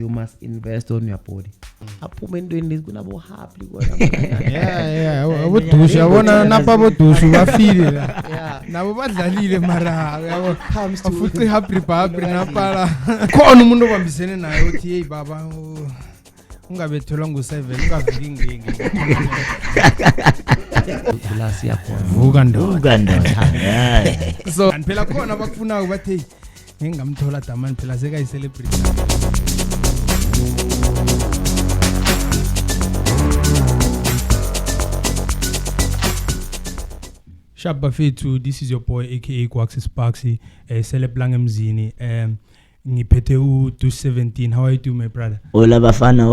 you must invest on your body. Aphume entweni kunabo happy kona. Abodusha yabona napha abodusha bafile la. Nabo badlalile mara yabo afuthi happy babri napala. Khona umuntu obambisene naye uthi hey baba ungabethelwa ngo7 ungaviki ngenge. Class yakho. Vuka ndoda. So phela khona abakufuna bathi ngingamthola Damani phela seka celebrity. Shabba Fethu, this is your boy aka Kwaxi Sparksy, celeb lang emzini. Ngiphethe u217. How are you doing my brother? Hola bafana.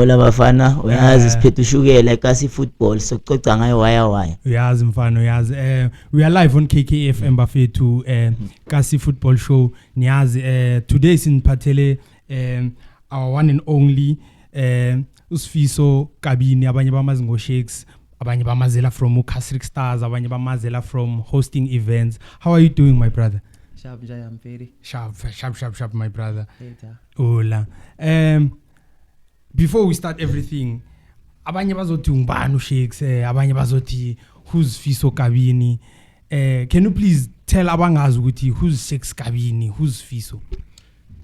Uyazi siphethe ushukela kasi football sokucoca ngayo waya. Uyazi mfana uyazi. We are live on KKFM Bafethu kasi football show. Niyazi today siniphathele our one and only uSfiso Kabini, abanye bamazi ngo Shakes, abanye bamazela from Casric Stars, abanye bamazela from hosting events. How are you doing my brother? Sharp, I'm very sharp my brother. Later. Hola. Before we start everything, abanye bazothi ngubani uShakes, abanye bazothi who's Fiso Kabini. Can you please tell abangazi ukuthi who's Shakes Kabini, who's Fiso?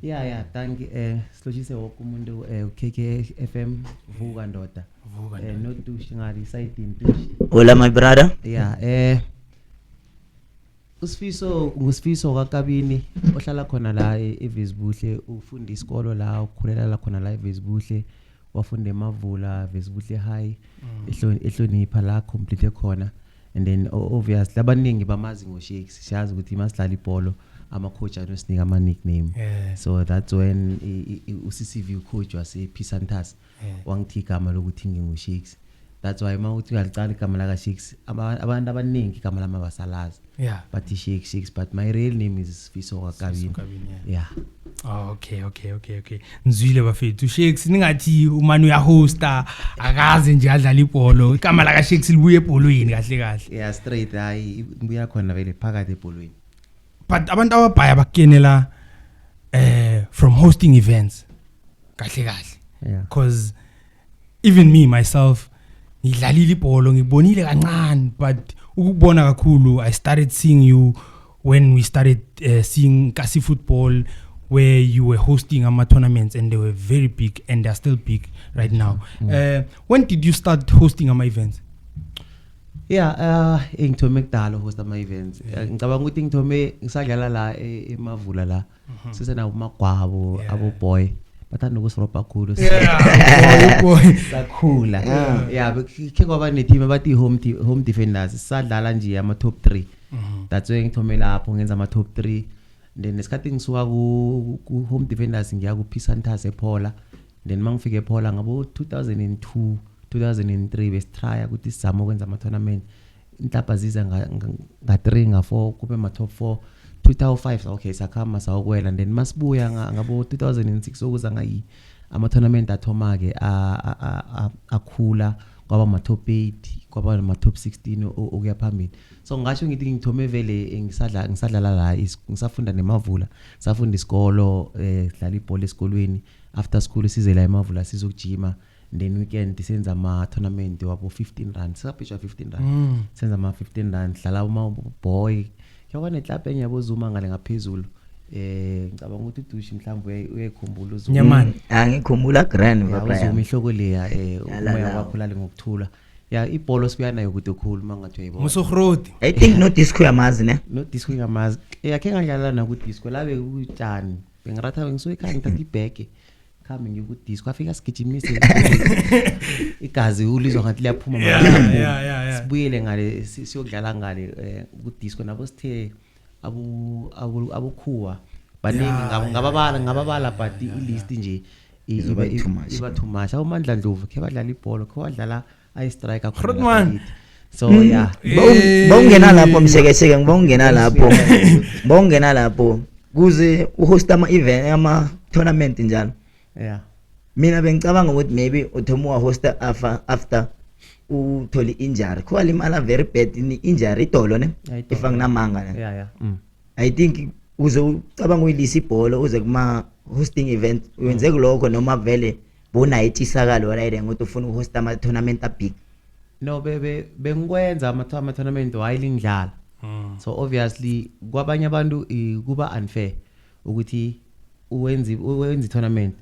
Yeah, thank you. Silochise wonke umuntu KKFM vuka ndoda. No douche ngari side douche. Hola my brother. Yeah, uSfiso kaKabini ohlala khona la eVisbuhle, ufunda isikolo la, ukhulela la khona la eVisbuhle, wafunda eMavula Visbuhle High, ehlonipha la complete khona. And then obviously abaningi bamazi ngo Shakes, siyazi ukuthi masidlala ibhola ama coach anosinika ama nickname. So that's when uCCV coach wase Pisantas wangithi igama lokuthi ngingu Shakes. That's why mawuthi uyalicala igama la Shakes, abantu abaningi igama lama basalazi. But Shakes, but my real name is Fiso Kabini. Yeah. Oh, okay. Nzwile Bafethu. Shakes ningathi umanu ya hosta akaze nje adlala ibhola. Igama la Shakes libuye ebholweni kahle. Yeah, straight hayi ngibuya khona vele phakathi ebholweni. But abantu ababhaya bakenela from hosting events kahle. Yeah. Cause even me myself ngidlalile ibhola ngibonile kancane, but ukubona kakhulu I started seeing you when we started seeing Kasi football, where you were hosting ama tournaments and they were very big and they're still big right now. When did you start hosting ama events? Yeah, ngithome kudala host ama events. Ngicabanga ukuthi ngithome ngisadlala la eMavula la. Sisena umagwabo abo boy. Bathanda ukusropa kakhulu. Boy. Sakhula. Yeah, bekhe kwaba ne team abathi home defenders. Sisadlala nje ama top 3. That's why ngithome lapho ngenza ama top 3. Then nesikhathi ngisuka ku home defenders ngiya ku Pisantas ePola. Then mangifike ePola ngabo 2002 2003 besitry ukuthi sizama ukwenza ama tournament. Inhlapa ziza nga 3 nga 4 kube ma top 4. 2005 okay sakhama sawokwela, and then masibuya ngabo 2006 okuza ngayi ama tournament athoma ke akhula kwaba ma top 8 kwaba ma top 16 okuya phambili. So ngasho ngithi ngithome vele ngisadlala la ngisafunda neMavula, safunda isikolo sidlala ibhola esikolweni, after school size la eMavula sizokujima, then weekend senza ama tournament wabo 15 rand, saphisha 15 rand, senza ama 15 rand, dlala uma boy yabona club enye yabozuma ngale ngaphezulu. Ngicabanga ukuthi uDushi mhlawumbe uyekhumbula uzuma Nyamani. Ngikhumbula grand baba uzuma ihloko leya umoya wakho lale ngokuthula. Yeah, ibhola sibuya nayo ukuthi okhulu mangathi uyayibona. Musohroti. I think no disco yamazi ne. No disco yamazi. Yakhe ngadlala na ku disco labe utshani. Bengiratha ngisuyikhaya ngithatha ibheke. Khami ngiku disco afika sigijimise. Igazi ulizwa ngathi liyaphuma manje. Yeah. Sibuyele ngale siyodlala ngale ku disco nabo sithe abukhuwa baningi ngababala but ilist nje iba too much. Awumandla Ndlovu ke badlala ibhola, ke wadlala I striker khona. So yeah. Bawungena lapho msekeseke ngibawungena lapho kuze uhost ama event ama tournament njalo. Yeah. Mina bengicabanga ukuthi maybe uthoma host after utholi injury. Kwalimala very bad in injury idolo ne. Ifanga namanga ne. Yeah. I think uze ucabanga uyilisa ibhola uze kuma hosting event wenze kuloko noma vele bona itsisakalo right ngokuthi ufuna uhost ama tournament big? No bengikwenza ama tournament wayilindlala. So obviously kwabanye abantu kuba unfair ukuthi uwenzi tournament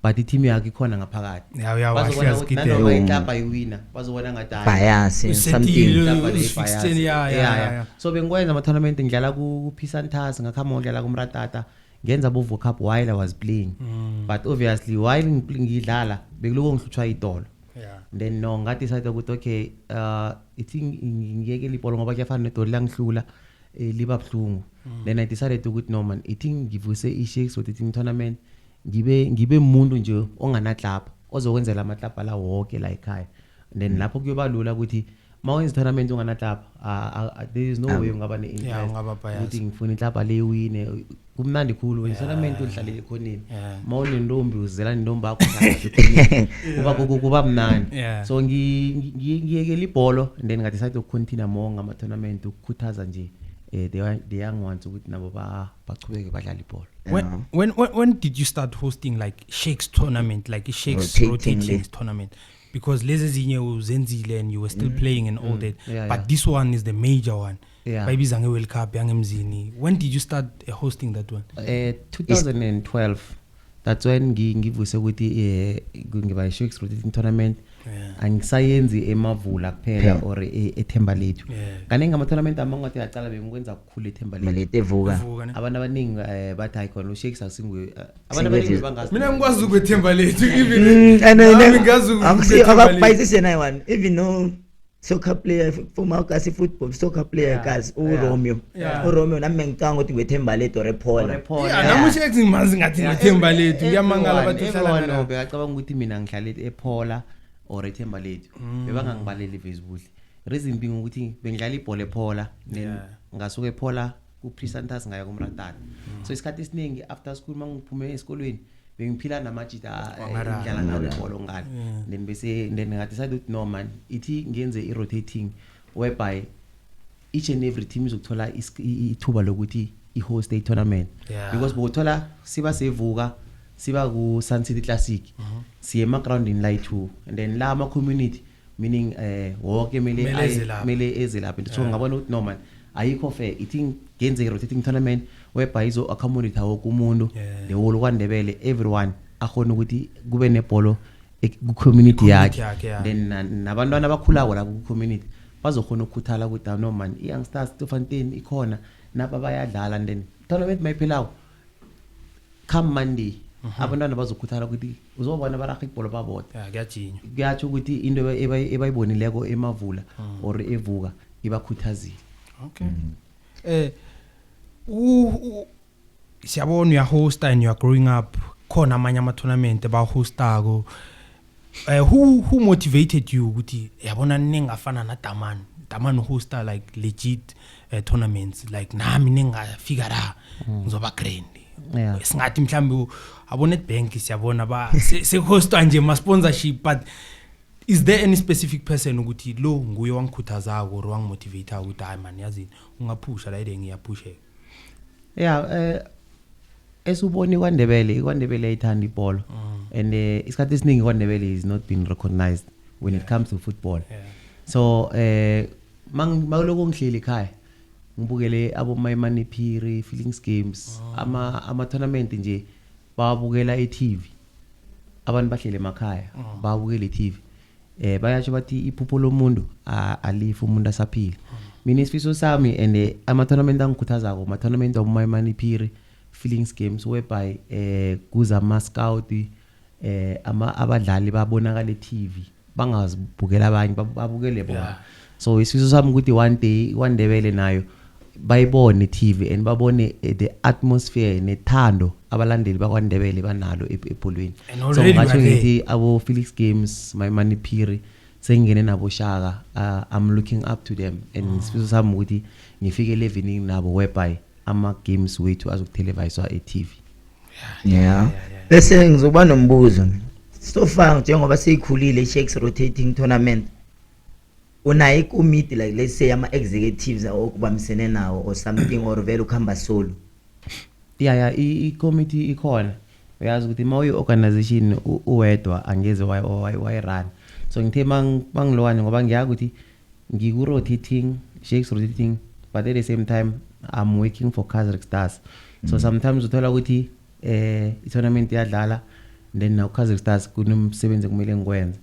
but i-team yakhe ikhona ngaphakathi. Bazobona ukuthi nanoma i-club ayiwina bazobona ngathi bias something. Yeah. So bengikwenza ama-tournament ngidlala ku-Pisantas ngakhamba ngidlala kuMratata ngenza bo Cup while I was playing. But obviously while ngidlala bekuloko ngihluthwa itolo. Then no ngathi decide ukuthi okay ithi ngiyekela ibhola ngoba kuyafana nedolo langihlula liba bhlungu. Then I decided ukuthi no man ithi ngivuse i-Shakes for the tournament ngibe umuntu nje ongana club ozokwenzela ama club la wonke la ekhaya. Then lapho kuyoba lula ukuthi mawenza tournament ongana club there is no way ungaba ne-interest ukuthi ngifuna club le wine. Kumnandi khulu when tournament udlalela ekhoneni mawune ntombi uzela intombi yakho kuba mnandi. So ngiyekela ibhola and then ngadecide ukucontinue more ngama tournament ukukhuthaza nje the young ones ukuthi nabo bachubeke badlala ibhola. When did you start hosting like Shakes tournament, like a Shakes rotating tournament? Because lezi ezinye uzenzile and you were still playing and all that, but this one is the major one. Bayibiza nge-World Cup yangemzini. When did you start hosting that one? 2012. That's when ngivuse ukuthi ngiba i-Shakes rotating tournament. Angisayenzi emavula kuphela or eThemba Lethu. Kaningi ama tournament amangathi yaqala bengikwenza ukukhulu eThemba Lethu. Evuka. Abantu abaningi bathi icon uShakes asingwe. Abantu abaningi bangazi. Mina ngikwazi ukuthemba Lethu even ngazi akabayisise nayi one even no soccer player former kasi football soccer player kasi uRomeo. uRomeo nami ngicanga ukuthi ngwethemba Lethu or ePola. Nami uShakes ngimazi ngathi ngethemba Lethu uyamangala bathi uhlala no becabanga ukuthi mina ngihlala ePola or eThemba Lethu bebangangibaleli Facebook. Reason being ukuthi bengidlala ibhola ePola ngasuka ePola kuPrisantas ngaya kuMratata. So isikhathi esiningi after school mangiphume esikolweni bengiphila namajita ngidlala nawo ibhola ngale. Then ngadecide ukuthi no man ithi ngenze i-rotating whereby each and every team izokuthola ithuba lokuthi i-host a tournament because bothola siba sevuka siba ku Sun City Classic siye ema-ground in light 2 and then la ama-community meaning wonke mele ezelapha. So ngabona ukuthi no man ayikho fair ithi ngenze i-rotating tournament whereby izo-accommodate wonke umuntu the whole kwaNdebele everyone akhona ukuthi kube nebholo ku-community yakhe. Then nabantwana abakhulako la ku-community bazokhona ukukhuthala ukuthi no man i-youngsters Stofanteni ikhona napa bayadlala and then tournament mayiphelayo come Monday abantwana bazokhuthala ukuthi uzobona baraga ibhola babodwa. Kuyatsho ukuthi into ebayibonileko emavula or evuka ibakhuthazile. Okay. Siyabona uya host and you are growing up khona amanye ama tournament abahostako. Who motivated you ukuthi yabona ningafana na Daman hosta like legit tournaments like nami ningafika la ngizoba grand. Singathi mhlambe abone bank siyabona ba se hostwa nje ma sponsorship, but is there any specific person ukuthi lo nguye wangikhuthazako or wangimotivate ukuthi hayi man yazi ungaphusha la ide ngiyapusha? Esuboni kwaNdebele ayithanda ibhola and isikhathi esiningi kwaNdebele is not being recognized when it comes to football. So mangiloko ngihleli ekhaya ngibukele abo Maimani Phiri Feelings Games ama tournament nje bawabukela eTV. Abantu bahlele emakhaya bawabukela eTV. Bayatsho bathi iphupho lomuntu alifa umuntu asaphila. Mina isifiso sami and ama tournament angikhuthazako ama tournament abo Maimani Phiri Feelings Games whereby kuza ama scout abadlali babonakala eTV bangazibukela abanye babukele bona. So isifiso sami ukuthi one day kwaNdebele nayo bayibone TV and babone the atmosphere nethando abalandeli bakwaNdebele banalo ebholweni. So ngathi ngithi abo Felix Games Maimani Phiri sengene nabo Shaka I'm looking up to them and isifiso sami ukuthi ngifike leveling nabo whereby ama games wethu azokuteleviswa eTV. Bese ngizoba nombuzo. So far njengoba seyikhulile Shakes rotating tournament unayo i-committee like let's say ama executives okubamisene nawo or something or vele ukhamba solo? I-committee ikhona uyazi ukuthi mawuyi organization uwedwa angeze why run so ngithe mangilowane ngoba ngiyazi ukuthi ngiku rotating Shakes rotating but at the same time I'm working for Kaizer Stars so sometimes uthola ukuthi i-tournament iyadlala then now Kaizer Stars kunomsebenzi kumele ngikwenze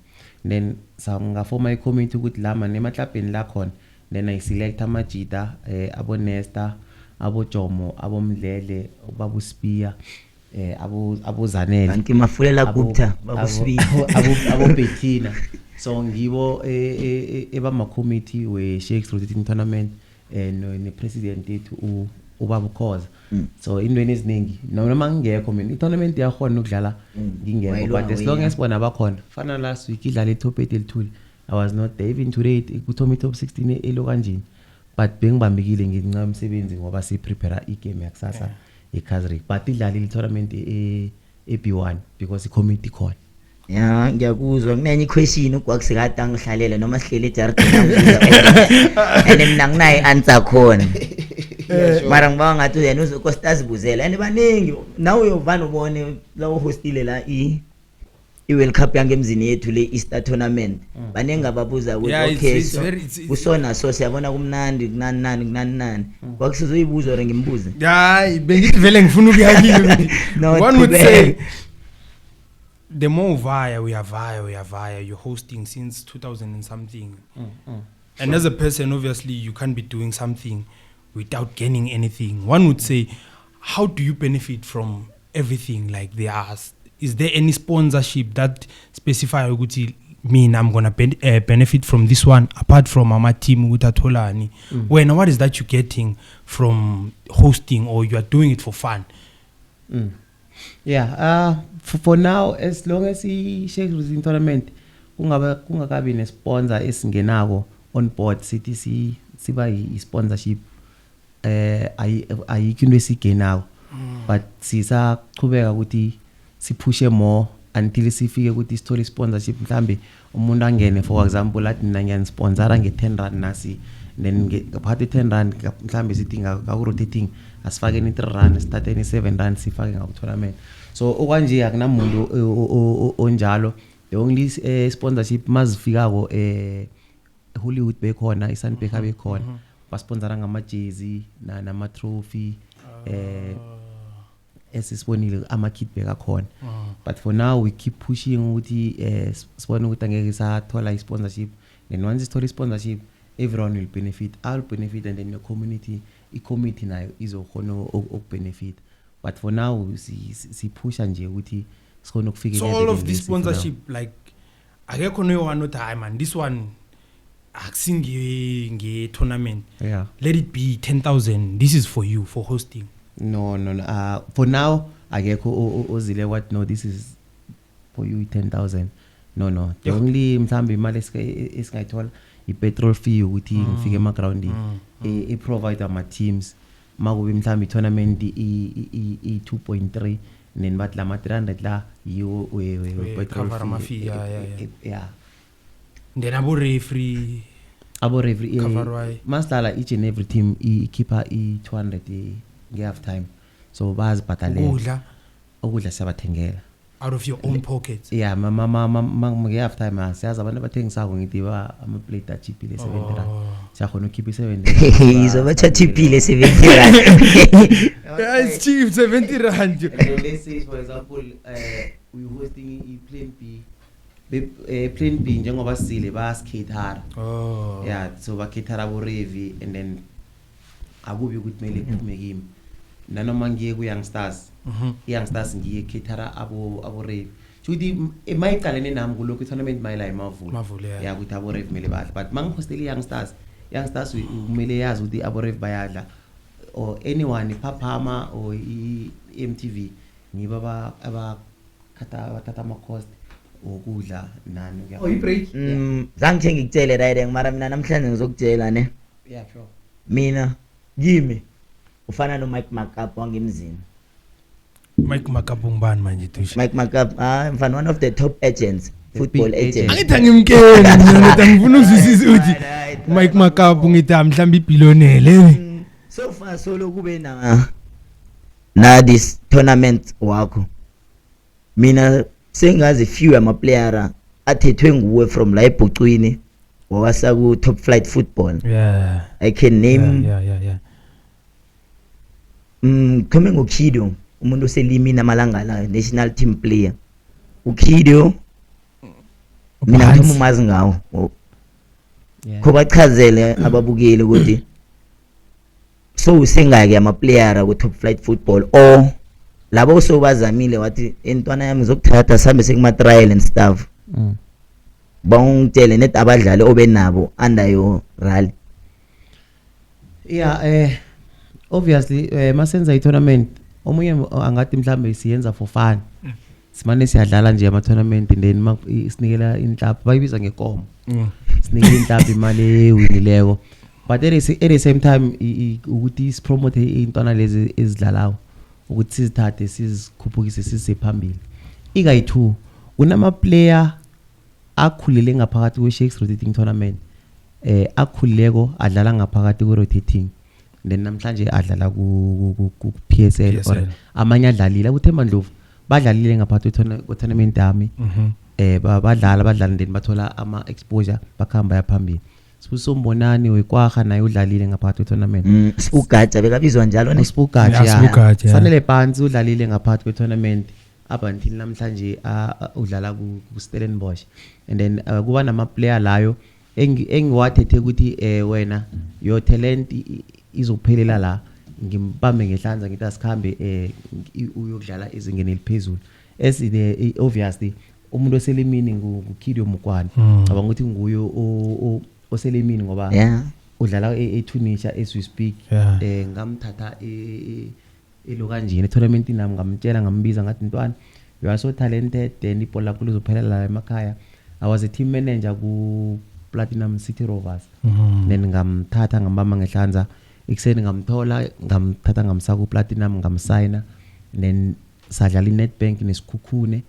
then ngafoma i-committee ukuthi lama nemaklabheni la khona then I select amajita abo Nesta abo Jomo abo Mdlele babu Spear abo Zanele kanti mafulela Gupta babu Spear abo Bettina so ngibo ebama committee we Shakes rotating tournament ne president ethu ubaba Khoza so indweni eziningi noma ngingekho mina i-tournament yakhona ukudlala ngingekho but as long as bona abakhona fana last week idlala i-top 8 elithuli I was not there even today kuthoma i-top 16 elo kanjini but bengibambekile ngincane umsebenzi ngoba si prepare i-game yakusasa eKaizer but idlala i-tournament e-B1 because i-committee khona ya ngiyakuzwa kunenye question ukwakusikade ngihlalele noma sihlele ejarden ene mina nginayi answer khona mara ngibanga ngathi yena uzokostazibuzela and baningi nawe uyovana ubone lawo hostile la i-World Cup yangemzini yethu le Easter tournament baningi ababuza ukuthi okay so usona so siyabona kumnandi kunani kwakusizoyibuza ore ngimbuze hayi bengithi vele ngifuna ukuyakile one would say the more we are via you're hosting since 2000 and something and as a person obviously you can't be doing something without gaining anything. One would say, how do you benefit from everything? Like is there any sponsorship that specify ukuthi mina I'm gonna benefit from this one apart from my team utatholani? When what is that you getting from hosting or you are doing it for fun? Yeah, for now as long as i-Shakes rotating tournament kungakabi ne sponsor esingenako on board sithi siba i-sponsorship ayikho into esigenayo but sisaqhubeka ukuthi siphushe more until sifike ukuthi sithole sponsorship mhlambe umuntu angene for example athi mina ngiyasponsora nge-10 rand nasi then ngaphathe 10 rand mhlambe sithi ngaku rotating asifake ni 3 rand starte ni 7 rand sifake ngaku tournament so okwanje akunamuntu onjalo the only sponsorship mazifikako Hollywood bekhona iSunbet bekhona basponsora ngama-jersey nama-trophy esisibonile ama-kit bekakhona but for now we keep pushing ukuthi sibone ukuthi angeke sathola i-sponsorship then once sithola i-sponsorship everyone will benefit I'll benefit and then the community i-committee nayo izokhona ukubenefit but for now sipusha nje ukuthi sikhona ukufika so all of this sponsorship like akekho noyone othi hayi man this one akusinge tournament let it be 10,000 this is for you for hosting no for now akekho ozile what no this is for you 10,000 no the only mhlambe imali esingayithola i-petrol fee ukuthi ngifike ema-ground i-provide ama teams makube mhlambe i-tournament i-2.3 then bathi lama 300 la yiwo petrol fee yeah then abo referee masidlala each and every team ikhipha i-200 nge-half time so bazibhatalela ukudla siyabathengela out of your own pocket yeah nge-half time siyazi abantu abathengisako ngithi ama-plate achiphile 70 rand siyakhona ukhipha i-70 izobachachiphile 70 rand it's cheap 70 rand let's say for example we hosting i-plan B njengoba sile baskatera yeah so bakatera abo Revi and then akubi ukuthi mele kuphume kimi nanoma ngiye ku youngsters youngsters ngiye catera abo Revi futhi emayiqalene nami kuloko tournament mayila imavula yeah ukuthi abo Revi mele badla but mangihostela youngsters kumele yazi ukuthi abo Revi bayadla or anyone iPhaphama or iMTV ngiba abathatha ama cost ukudla nani break zangi ngikutshele right mara mina namhlanje ngizokutshela ne yeah sure mina kimi ufana no Mike Makap wangemzini Mike Makap ngubani manje tusho Mike Makap mfana one of the top agents football agents angithi ngimkeni mina ngifuna uzwisisa ukuthi Mike Makap ngithi mhlawumbe ibillionaire so far solo kube na this tournament wakho mina sengazi few ama player athethwe nguwe from la eBhucwini wawasa ku Top Flight Football. Yeah. I can name Yeah. Coming uKido umuntu oselimini amalanga la national team player. uKido mina ngithuma umazi ngawo. Khoba chazele ababukeli ukuthi so usengake ama player ku Top Flight Football or labo sobazamile wathi intwana yami ngizokuthatha sambe sekuma trial and stuff. Bangitshele net abadlali obenabo under yo rally. Yeah, obviously masenza i-tournament omunye angathi mhlambe siyenza for fun. Simane siyadlala nje ama tournament then isinikela inhlaphi bayibiza ngekomo. Sinikela inhlaphi imali ewinileko. But at the same time ukuthi sipromote intwana lezi ezidlalayo ukuthi sizithathe sizikhuphukise sisephambili. Ika-2 kunama player akhulile ngaphakathi kwe Shakes rotating tournament. Akhulileko adlala ngaphakathi kwe rotating. Then namhlanje adlala ku PSL or amanye adlalile uThemba Ndlovu badlalile ngaphakathi kwe tournament yami. Badlala then bathola ama exposure bakhamba yaphambili. Sibuso Mbonani weKwaga naye udlalile ngaphakathi kwe tournament. Spugatsha bekabizwa njalo ne Spugatsha. Sanele Phansi udlalile ngaphakathi kwe tournament. Up until namhlanje udlala ku Stellenbosch. And then kuba nama player layo engiwathethe ukuthi wena your talent izophelela la ngimbambe ngehlanza ngithi asikhambe uyokudlala ezingeni eliphezulu. The obviously umuntu oselimini nguKido Mukwani. Aba ukuthi nguyo oselimini ngoba udlala eTunisia as we speak. Ngamthatha elo kanjini tournament nami ngamtshela ngambiza ngathi ntwana you are so talented then ibhola lakho lizophelela la emakhaya. I was a team manager ku Platinum City Rovers. Then ngamthatha ngambamba ngehlanza ekseni ngamthola ngamthatha ngamsa ku Platinum ngamsigna then sadlala iNetbank nesikhukhune.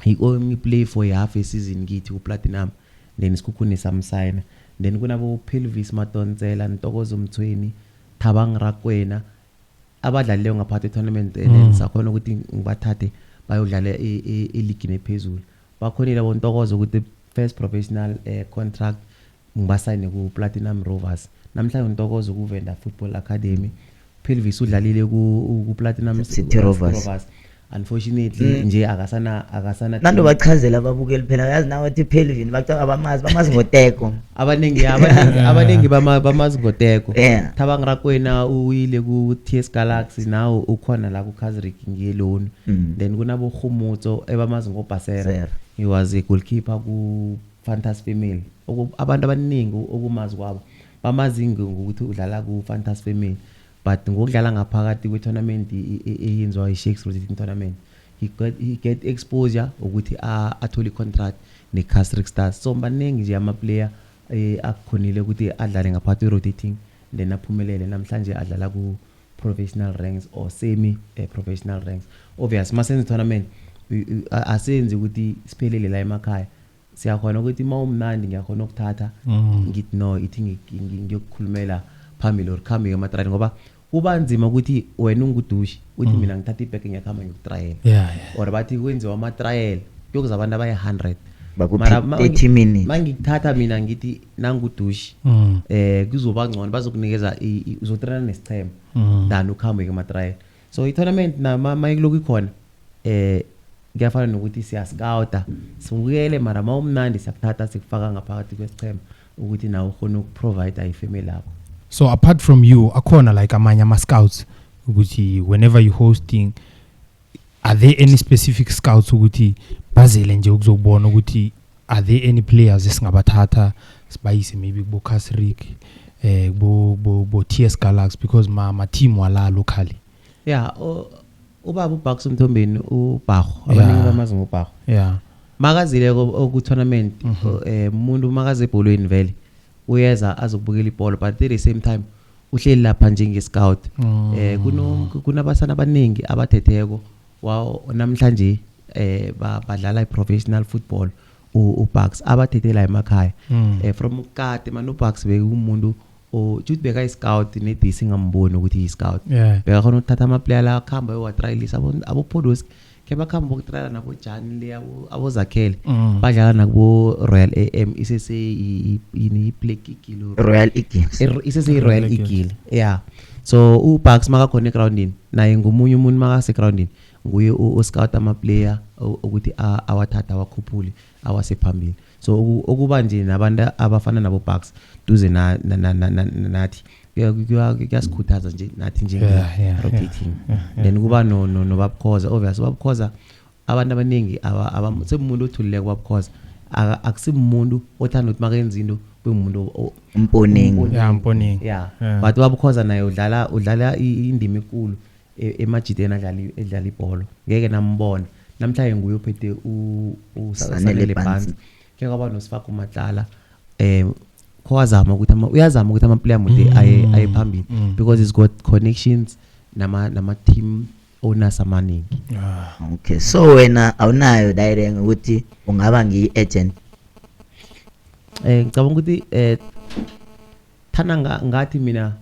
He only play for half a season ngithi ku Platinum then isikhukhune samsigna. Then kunabo Pelvis Matontsela Ntokozo Mthweni Thabang Rakwena abadlalileyo ngaphakathi tournament then sakhona ukuthi ngibathathe bayodlala e-league nephezulu. Bakhonile bontokozo ukuthi first professional contract ngibasayine ku Platinum Rovers. Namhlanje untokozo ku Venda Football Academy. Pelvis udlalile ku Platinum City Rovers. Unfortunately nje akasana nando bachazela ababukeli phela yazi nawe uthi Pelvin bacaka bamazi ngoteko abaningi bamazi ngoteko. Thabang Rakwena uyile ku TS Galaxy now ukhona la ku Kazrick ngiyeloni. Then kunabo Khumutso ebamazi ngoBasera. He was a goalkeeper ku Fantas Female. Abantu abaningi okumazi kwabo bamazi ngokuthi udlala ku Fantas Female. But ngokudlala ngaphakathi kwe tournament eyenziwa iShakes rotating tournament he get exposure ukuthi athole contract neCasrick Stars. So baningi nje ama player akukhonile ukuthi adlale ngaphakathi rotating then aphumelele. Namhlanje adlala ku professional ranks or semi professional ranks. Obviously masenze tournament asenze ukuthi siphelele la emakhaya. Siyakhona ukuthi mawumnandi ngiyakhona ukuthatha ngithi no ithi ngiyokukhulumela phambili or khambi ngamatrial ngoba kubanzima ukuthi wena ungudushi uthi mina ngithatha ibheke ngiyakhamba ngikutrial. Or bathi kwenziwa ama trial yokuza abantu abayi 100 mara 30 minutes mangithatha mina ngithi nangudushi kuzoba ngcono bazokunikeza uzotraina nesichema than ukhambe ngamatrial. So i-tournament na mayiloku ikhona ngiyafana nokuthi siyascouta sibukele mara mawumnandi siyakuthatha sikufaka ngaphakathi kwesichema ukuthi nawo ukhona ukuprovide ifamily yakho. So apart from you akhona like amanye ama scouts ukuthi whenever you hosting are there any specific scouts ukuthi bazele nje ukuzobona ukuthi are there any players esingabathatha sibayise maybe kubo Kazrick bo TS Galaxy because ma team wala locally. Ubaba uBax Mthombeni uBhago abaningi bamazi ngoBhago. Makazile ku tournament umuntu makaze ebholweni vele uyeza azokubukela ibhola but at the same time uhleli lapha njenge scout. Kunabasana abaningi abathetheko namhlanje badlala iprofessional football uBax abathethela emakhaya. From Kate manoBax bekumuntu ujuthi beka scout nedisi ngamboni ukuthi i scout beka khona uthatha ama player la khamba ewatrialisa abo Podolski ke bakhamba ukutrala nabo Jani le abozakhele badlala nakubo Royal AM isese ini Black Eagle Royal Eagles isese Royal Eagle yeah so uBucks makakhona egroundini naye ngumunye umuntu makase groundini nguye oscout ama player ukuthi awathatha awakhuphule awase phambili so ukuba nje nabantu abafana nabo Bucks duze nathi kuyasikhuthaza nje nathi nje rotating then kuba no babukhoza obvious babukhoza abantu abaningi sebumuntu othulileke babukhoza akusimuntu othanda ukuthi makenza into kumuntu umponing yeah but babukhoza naye udlala indima enkulu emajideni edlala ibhola ngeke nambona namhlanje nguye ophethe usanele phansi ke kwaba noSifaka uMatlala uyazama ukuthi ama player mude aye phambili because he's got connections nama team owners amaningi okay so wena awunayo direct ukuthi ungaba ngiagent ngicabanga ukuthi thana ngathi mina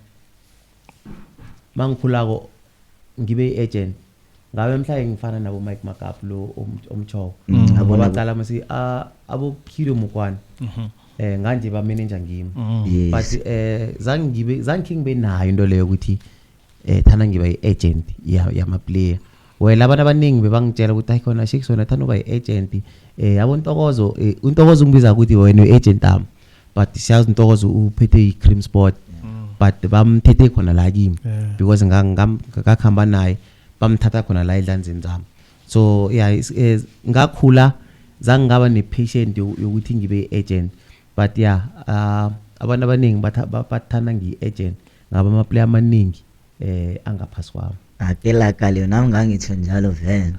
mangikhulako ngibe agent ngabe mhlawumbe ngifana nabo Mike Makap lo omchoko abaqala mase abo Kilo Mukwana nganje ba manager ngimi but zangi ngibe nayo into leyo ukuthi thana ngiba iagent yama player wena abantu abaningi bebangitshela ukuthi ayikhona shikisona thana uba iagent abontokozo untokozo ungibiza ukuthi wena uagent am but siyazi untokozo uphethe iCream Sport but bamthethe khona la kimi because ngakakhamba naye bamthatha khona la edlanzini zami so yeah ngakhula zangaba nepatient yokuthi ngibe agent but yeah abantu abaningi bathanda ngiagent ngaba ama player amaningi angaphasi kwami akela kale nami ngangitsho njalo vele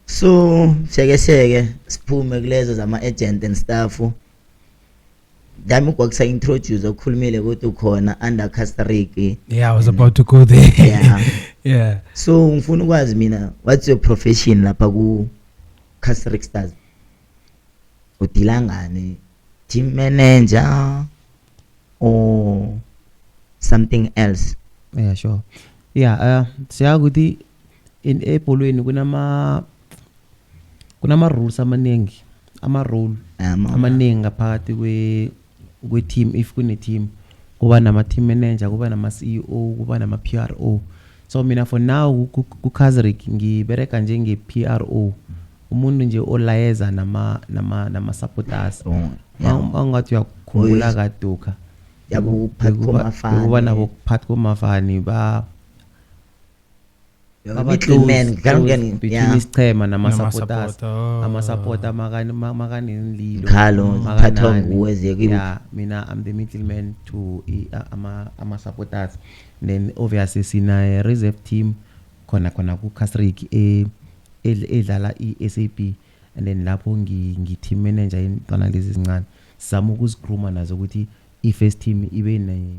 so sheke siphume kulezo zama agent and staff dami kwakusa introduce okhulumile ukuthi ukhona under Casteric yeah I was about to go there yeah so ngifuna ukwazi mina what's your profession lapha ku Casteric Stars udilangani team manager or something else yeah sure yeah siyakuthi in ebholweni kunama rules amaningi ama-rule amaningi ngaphakathi kwe team if kune team kuba nama team manager kuba nama CEO kuba nama PRO so mina for now ku Casteric ngibereka njenge PRO umuntu nje olayeza nama supporters angathi uyakhumbula kaduka kuba nabo phathi komafani middleman between isichema nama supporters ama supporter makani nililo khalo phathwa nguweze kibo yeah mina I'm the middleman to ama supporters then obviously sina reserve team khona ku Casteric edlala iSAP and then lapho ngi-team manager intwana lezi zincane sizama ukuzigruma nazo ukuthi i-first team ibe ne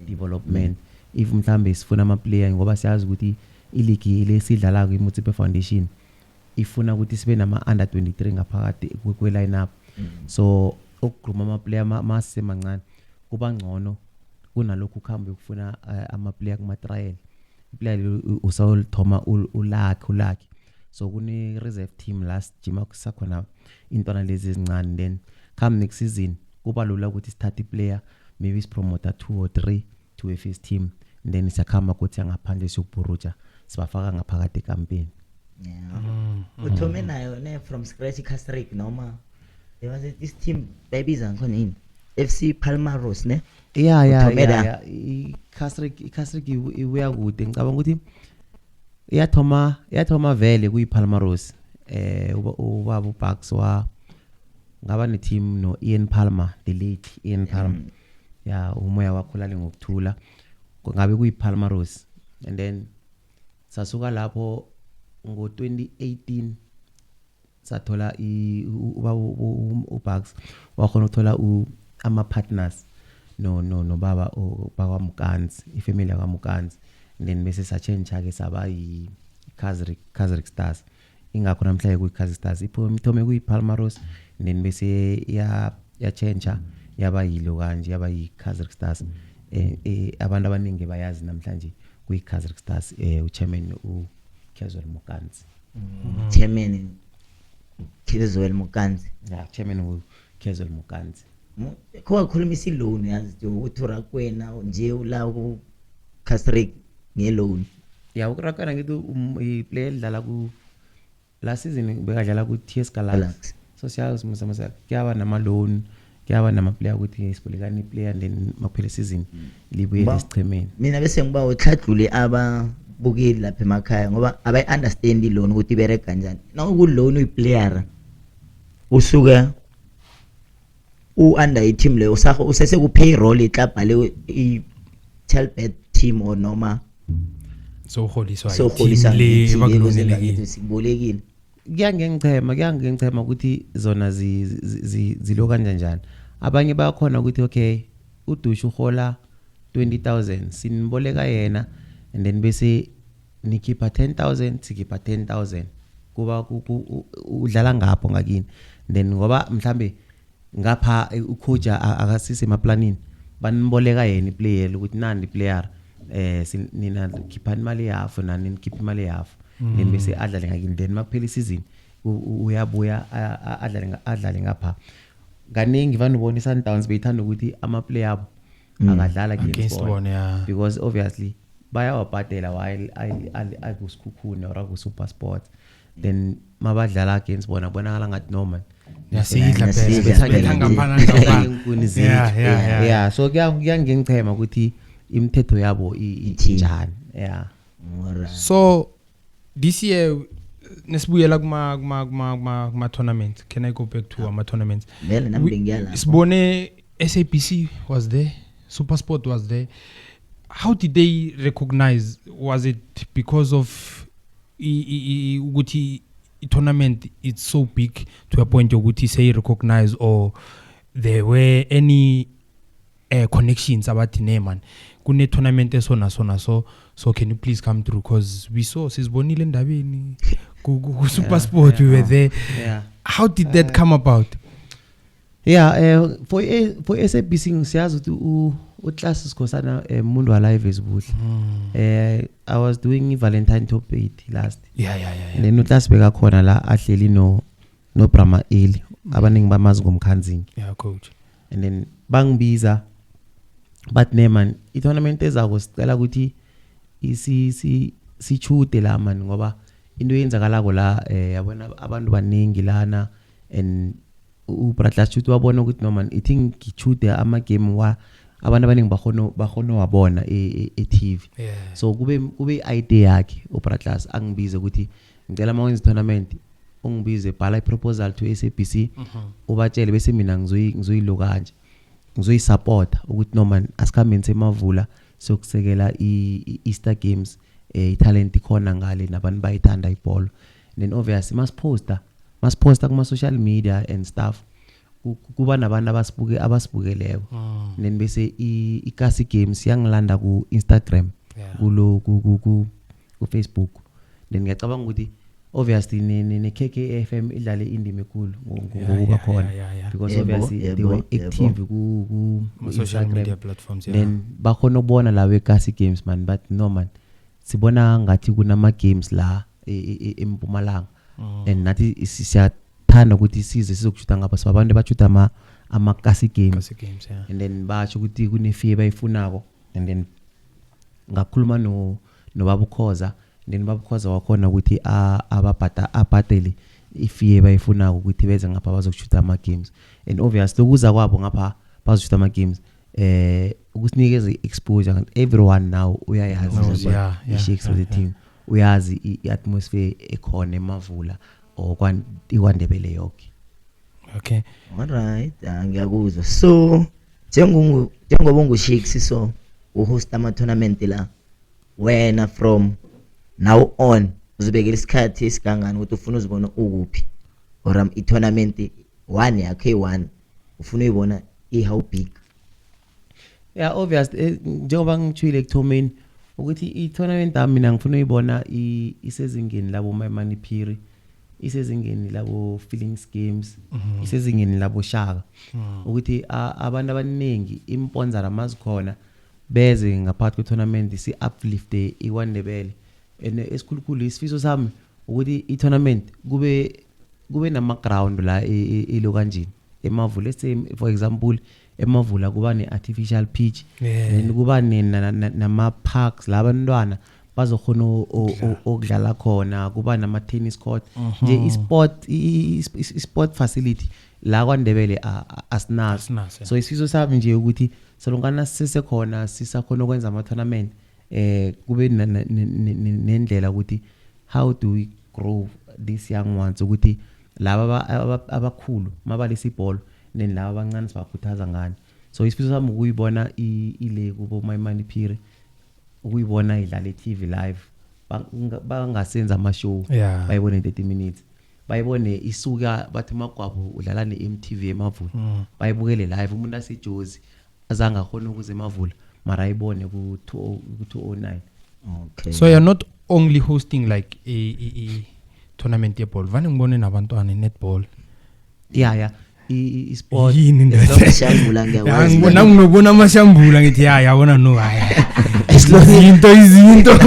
development if mhlambe sifuna ama player ngoba siyazi ukuthi iligi lesidlala ku Motsepe Foundation ifuna ukuthi sibe nama under 23 ngaphakathi kwe line up so ukugruma ama player masemancane kuba ngcono kunalokho ukhambe ukufuna ama player kuma trial player usawul thoma ulakhi so kune reserve team last jima kusakhona intwana lezi ezincane then come next season kuba lula ukuthi start player maybe promoter 2 or 3 to a first team then siyakhamba ukuthi angaphandle siyokubhuruja sibafaka ngaphakathi campaign yeah uthome nayo ne from scratch Casteric noma there was this team babies ankhona yini FC Palmaros ne yeah Casteric ibuya kude ngicabanga ukuthi iyathoma vele kuyiPalmaros ubaba uBucks ngaba ne team no Ian Palmer the late Ian Palmer yeah umoya wakhulale ngokuthula ngabe kuyiPalmaros and then sasuka lapho ngo2018 sathola uBucks wakhona ukuthola ama partners no baba bakwaMukanzi ifamily yakwaMukanzi then bese sa change ke saba yi Casteric Stars ingakho namhlanje ku Casteric Stars ithome ku Palmaros then bese ya change yaba yilo kanje yaba yi Casteric Stars abantu abaningi bayazi namhlanje ku Casteric Stars uchairman uKezwel Mukanzi chairman Khizwel Mukanzi yeah chairman uKhezwel Mukanzi kwa khulumisa loan yazi ukuthi rakwena nje ula ku Casric ngeloan yeah ukurakana ngithi iplayer edlala ku last season bekadlala ku TS Galaxy so siyazi masa kuyaba nama loan kuyaba nama player ukuthi isibolekani player then makuphela season libuye esichemeni mina bese ngiba uthadlule ababukeli lapha emakhaya ngoba abayi understand loan ukuthi ibere kanjani naku loan uyiplayer usuka under i-team leyo sakho usese ku payroll iclub ale i-Telbet team or noma so holiswa le bakulungile sibolekile kuyangengichema ukuthi zona zilo kanjani abanye bayakhona ukuthi okay udusha uhola 20,000 sinboleka yena and then bese nikhipha 10,000 sikhipha 10,000 kuba udlala ngapho ngakini then ngoba mhlambe ngapha ucoach akasise emaplanini banimboleka yena iplayer ukuthi nandi player nina khiphani imali yafu nani nikhipha imali yafu then bese adlale ngakini then makuphela season uyabuya adlale ngapha kaningi vanubona iSundowns beyithanda ukuthi ama player abo akadlala against bona because obviously bayawabhadela while akusikhukhune or akusuper sport then mabadlala against bona bonakala ngathi normal yasidla yeah so kuyangengichema ukuthi imithetho yabo injani yeah so this year nesibuyela kuma tournaments can I go back to ama tournaments sibone SABC was there SuperSport was there how did they recognize was it because of ukuthi tournament it's so big to a point ukuthi say recognize or there were any connections about man kune tournament esona so can you please come through because we saw sisibonile endabeni ku SuperSport we were there how did that come about for SABC siyazi ukuthi uClass Sikhosana umuntu wa live esibuhle I was doing Valentine top 8 last then uClass beka khona la ahleli no Brahma Eli abaningi bamazi ngomkhanzingi coach and then bangibiza but man i-tournament ezako sicela ukuthi sichude la man ngoba into yenzakalako la yabona abantu baningi lana and uBratlas chuthi wabona ukuthi no man I think ngichude ama game wa abantu abaningi bakhono wabona e-TV so kube idea yakhe uBratlas angibize ukuthi ngicela mawenza tournament ungibize bhala iproposal to SABC ubatshele bese mina ngizoyilo kanje ngizoyisupport ukuthi no man asikhambe semavula sokusekela i-Easter Games i-talent ikhona ngale nabantu bayithanda ibhola then obviously masiposta kuma social media and stuff kuba nabantu abasibukeleyo then bese iKasi Games yangilanda ku Instagram ku Facebook then ngiyacabanga ukuthi obviously ne KKFM idlale indima enkulu ngokuba khona because obviously they were active ku social media platforms then bakhona ukubona la weKasi Games man but no man sibona ngathi kunama games la eMpumalanga and nathi siyathanda ukuthi sizokushuta ngapha sabantu abachuta ama-Kasi Games and then basho ukuthi kunefee bayifunako and then ngakhuluma no Baba Ukhoza then Baba Ukhoza wakhona ukuthi abhatele ifee bayifunako ukuthi beze ngapha bazokushuta ama-games and obviously ukuza kwabo ngapha bazoshuta ama-games ukusinikeza exposure everyone now uyayazi i-shakes of the team uyazi i-atmosphere ekhona emavula or ikwandebele yonke okay alright ngiyakuzwa so njengoba ungushakes so uhost ama tournament la wena from now on uzobekela isikhathi esigangani ukuthi ufuna uzibona ukuphi or i-tournament one yakhe one ufuna uyibona how big yeah obviously njengoba ngithwile ekuthomeni ukuthi i-tournament mina ngifuna uyibona isezingeni labo Maimani Phiri isezingeni labo Feelings Games isezingeni labo Shaka ukuthi abantu abaningi imponzara mazikhona beze ngaphakathi kwe-tournament si-uplift iWandebele and esikhulukhulu isifiso sami ukuthi i tournament kube nama ground la ilo kanjini eMavula. Let's say for example eMavula kuba ne artificial pitch, then kuba nama parks la abantwana bazokhona okudlala khona, kuba nama tennis court nje sport facility la kwaNdebele asinazo. So isifiso sami nje ukuthi solongana sisekhona sisakhona ukwenza ama tournament kube nendlela ukuthi how do we grow these young ones, ukuthi laba abakhulu mabalisa ibhola then laba abancane sibakhuthaza ngani. So isifiso sami ukuyibona ile kubo My Money Phiri, ukuyibona idlala TV live, bangasenza ama show bayibone 30 minutes, bayibone isuka bathi Magwabo udlala neMTV eMavula, bayibukele live. Umuntu aseJozi azanga khona ukuze eMavula mara ayibone ku 209. Okay, so you're not only hosting like a tournament yeball, vane ngibone nabantwana netball. Yeah sport amashambula ngiyakwazi. Ngibona nginobona amashambula ngithi yabona no izinto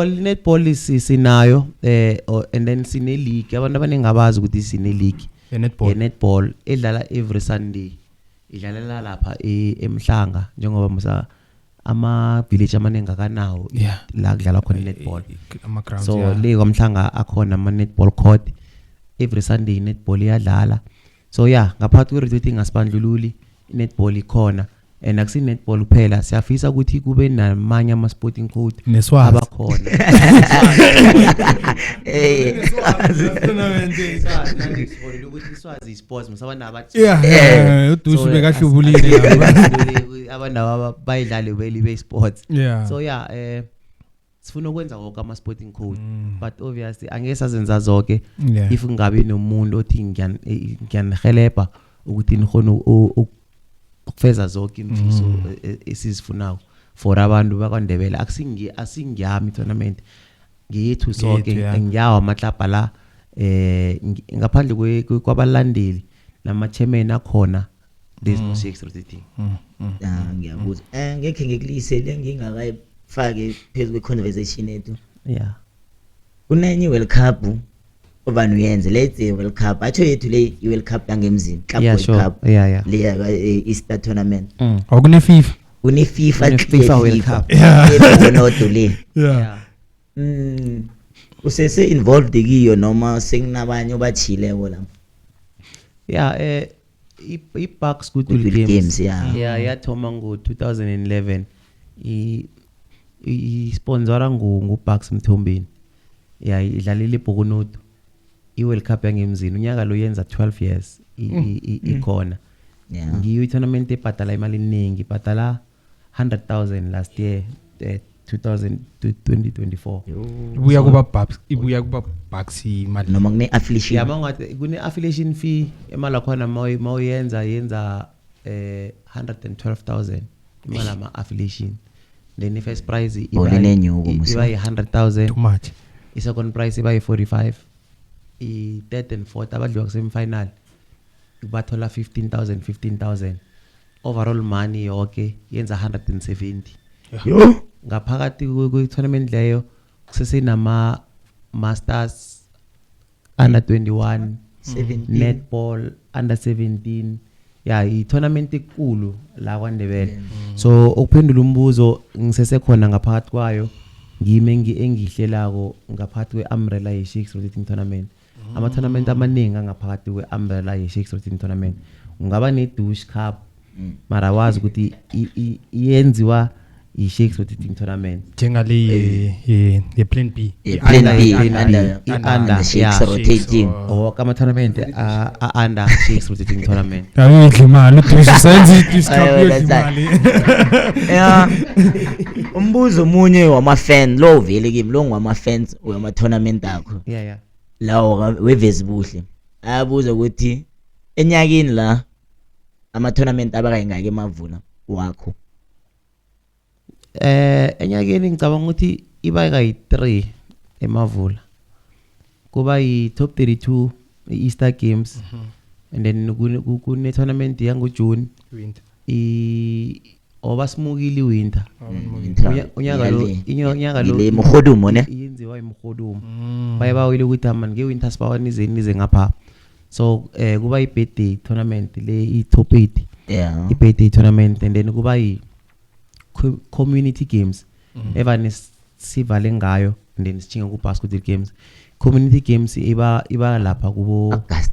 netball sinayo and then sine league. Abantu abaningi abazi ukuthi sine league netball edlala every Sunday, idlalela lapha eMhlanga njengoba musa ama village amaningi akanawo la kudlala khona netball. So le kwaMhlanga akhona ama netball court every Sunday, netball iyadlala. So ngaphathi kwe-retweeting asibandlululi netball ikhona, and akusi netball kuphela, siyafisa ukuthi kube namanye ama sporting code abakhona. Iswazi sports musabana abathi udushi bekahlubulile abantu bayidlale be sports. So sifuna ukwenza wonke ama sporting code, but obviously angeke sazenza zonke if ngabe nomuntu othi ngiyanihelebha ukuthi nikhona ukufeza zonke imfiso esizifunayo for abantu bakwaNdebele. Asingiyami tournament ngiyethu sonke, ngiyawa amaklapa la ngaphandle kwabalandeli nama chairman akhona, there's no sex rotating. Ngiyabuzwa ngeke ngikulise lengingakayifake phezulu kwe-conversation yethu. Kunenye World Cup obani uyenze, let's say World Cup atsho yethu le i-World Cup yangemzini, Club World Cup le Easter tournament. Okune FIFA World Cup nodo le. Usese involved kiyo noma senginabanye obachileko lapho? I-Bucks Goodwill Games yathoma ngo-2011, i-sponsora nguBucks Mthombeni. Idlalela iBhokonoto i-World Cup yangemzini. Unyaka lo yenza 12 years ikhona. Ngiyo i-tournament ebhadala imali eningi, ibhadala 100,000 last year 2024. ibuya kuba Bucks imali noma kune affiliation. Ngathi kune affiliation fee imali khona mawuyenza 112,000 imali ama affiliation. Then the first prize iba 100,000, too much. I-second prize iba 45, i-third and fourth abadliwa kusemi-final bathola 15,000. Overall money yonke yenza 170. Ngaphakathi kwe-tournament leyo kusesenama masters under 21, netball under 17. I-tournament ekulu la kwaNdebele. So ukuphendula umbuzo ngisesekhona ngaphakathi kwayo, ngime engihlelako ngaphakathi kwe-umbrella ye-Shakes Rotating Tournament. Ama-tournament amaningi angaphakathi kwe-umbrella ye-Shakes Rotating Tournament. Ungaba ne-Douche Cup mara wazi ukuthi iyenziwa i-Shakes Rotating Tournament njengale ye-Plan B under Shakes Rotating kama tournament under Shakes Rotating Tournament. Awudli imali uDouche usenza i-discount umbuzo munye wama-fan lo vele kimi lo ngwama-fans wama-tournament akho lawo weVezibuhle ayabuza ukuthi enyakeni la ama-tournament abakayingaki eMavula wakho? Enyakeni ngicabanga ukuthi iba kayi-3 eMavula. Kuba yi-top 32 i-Easter Games, and then kune tournament yangoJune obasimukile winter. Unyaka lo le mogodumo ne yenziwa yenziwa imhodumo baye bawile ukuthi man nge-Winter Spar nize ngapha so kuba i-birthday tournament le i-top 8 i-birthday tournament and then kuba i-community games evane sivale ngayo and then sichinga ku-basketball games. Community games iba lapha kubo August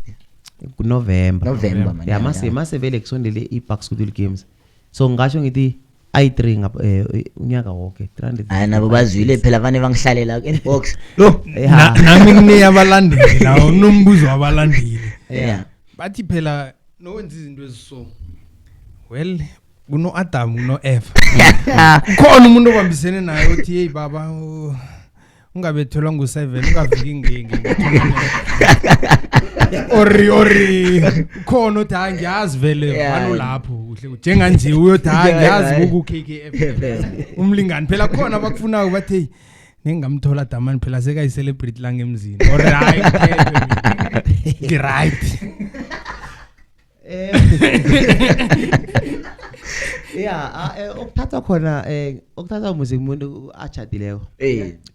November man. yeah mase vele kusondele i-basketball games so ngasho ngithi i3 unyaka wonke 300 nabo bazwile phela vane bangihlalela inbox nami ngine abalandeli la unombuzo wabalandeli bathi phela nowenza izinto eziso well kuno Adam no Eva khona umuntu obambisene naye uthi hey baba ungabethelwa ngo7 ungaviki ngenge ori khona uthi angiyazi vele bano lapho kuhle njenganje uyothi angiyazi ku KKF umlingani phela khona abakufunayo bathi ningamthola Damani phela seka celebrate la ngemzini alright right okuthatha khona okuthatha umuzi umuntu achadileko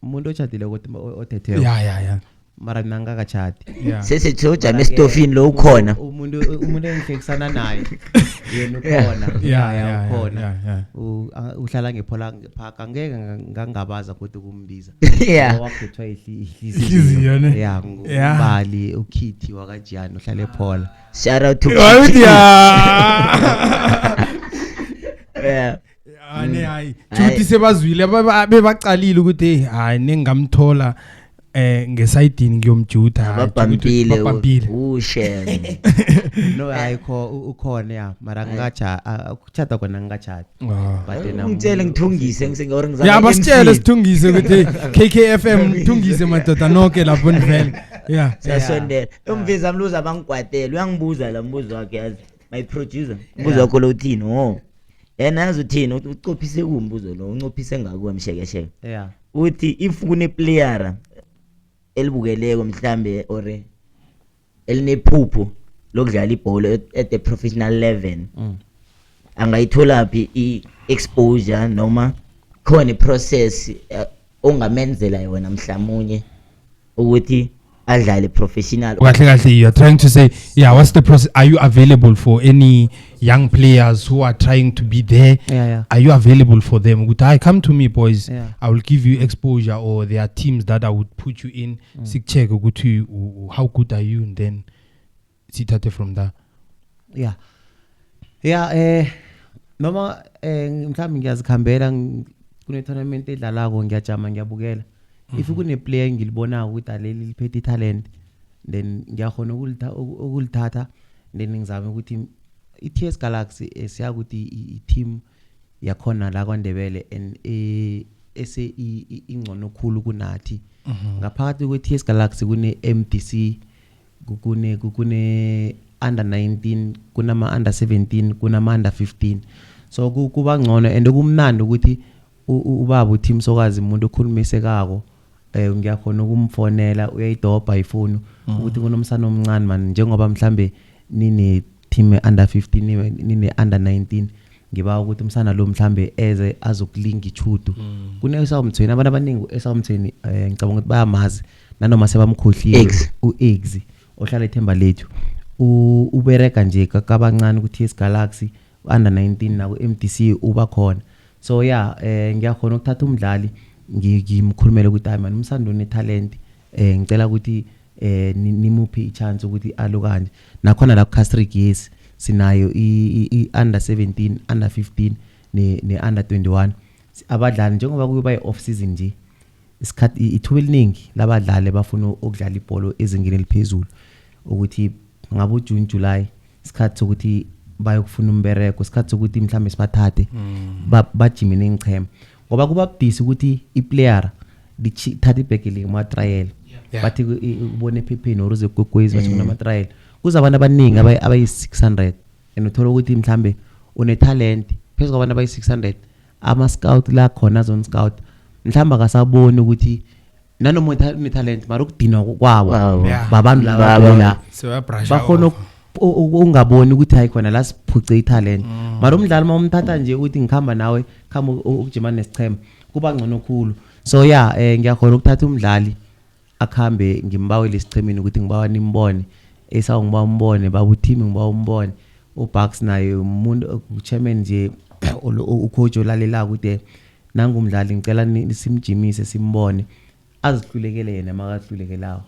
umuntu ochadileko othetheko ya mara nangakachadi sesejojama estofini lo ukhona umuntu engihlekisana naye yena ukhona ukhona uhlala ngephola park angeke ngangabaza kodwa kumbiza wakhethwa ihliziyo ngubali uKithi wakajiyani uhlala ephola shout out to hayi juthi sebazwile bebaqalile ukuthi hayi ningamthola ngesayidini ngiyomjuda babambile ushele no ayikho ukhona ya mara ngacha ukuchata kona ngachati but ngitshele ngithungise ngisengore ngizama ya basitshele sithungise ukuthi KKFM ngithungise madoda nonke lapho nivele ya siyasondela umvezi amluza bangigwatela uyangibuza la mbuzo wakhe yazi my producer mbuzo wakho lo uthini yena yazi uthini ucophise kumbuzo lo uncophise ngako emshekesheke yeah uthi if kune player elibukeleko mhlambe ore elinephupho lokudlala ibhola at the professional level angayithola phi i-exposure noma khona i-process ongamenzela yona mhlamunye ukuthi adlale professional kahle you are trying to say yeah what's the process, are you available for any young players who are trying to be there? Are you available for them? Would I come to me boys, I will give you exposure, or there are teams that I would put you in sick check how good are you, and then sit from there. Noma mhlawumbe ngiyazikhambela kune tournament edlalako ngiyajama ngiyabukela if kune player ngilibona ukuthi aleli liphethe talent then ngiyakhona ukulithatha then ngizame ukuthi iTS Galaxy siya ukuthi i-team yakhona la kwaNdebele and ese ingcono khulu kunathi ngaphakathi kweTS Galaxy kune MDC kune under 19 kunama under 17 kunama under 15 so kuba ngcono and kumnandi ukuthi ubaba uTeam Sokazi umuntu okhulumisekako ngiyakhona ukumfonela uyayidobha ifoni ukuthi kunomsana omncane man njengoba mhlambe nini team under 15 nini under 19 ngiba ukuthi umsana lo mhlambe eze azokulinga ichudu kunesawumthweni abantu abaningi esawumthweni ngicabanga ukuthi bayamazi nanoma sebamkhohliwe uEggs ohlala eThemba Lethu ubereka nje kabancane ku TS Galaxy under 19 na ku MDC uba khona so ngiyakhona ukuthatha umdlali ngimkhulumele ukuthi hayi man umsando ne talent ngicela ukuthi nimuphe i-chance ukuthi alo kanje nakhona la ku Castric yes sinayo i under 17 under 15 ne under 21 abadlali njengoba kuba i-off season nje isikhathi ithuba eliningi labadlali bafuna ukudlala ibhola ezingeni eliphezulu ukuthi ngabo June July isikhathi sokuthi bayokufuna umbereko isikhathi sokuthi mhlambe sibathathe bajimene ngichema ngoba kuba budisi ukuthi iplayer lithatha ibhekile ngama trial bathi ubone ephepheni or uze kugwezi bathi kunama trial kuzabantu abaningi abayi600 and uthola ukuthi mhlambe une talent phezulu kwabantu abayi600 ama scout la khona zone scout mhlamba akasaboni ukuthi nanoma une talent mara ukudinwa kwabo babantu laba bakhona ungaboni ukuthi hayi khona la siphuce italent mara umdlali mawumthatha nje ukuthi ngikhamba nawe khamba ukujima nesichema kuba ngcono khulu so yeah ngiyakhona ukuthatha umdlali akhambe ngimbawele isichemini ukuthi ngibawa nimbone esawungiba umbone babu team ngiba umbone uBucks naye umuntu uchairman nje ucoach olalela ukuthi nangu umdlali ngicela simjimise simbone azihlulekele yena makahlulekelayo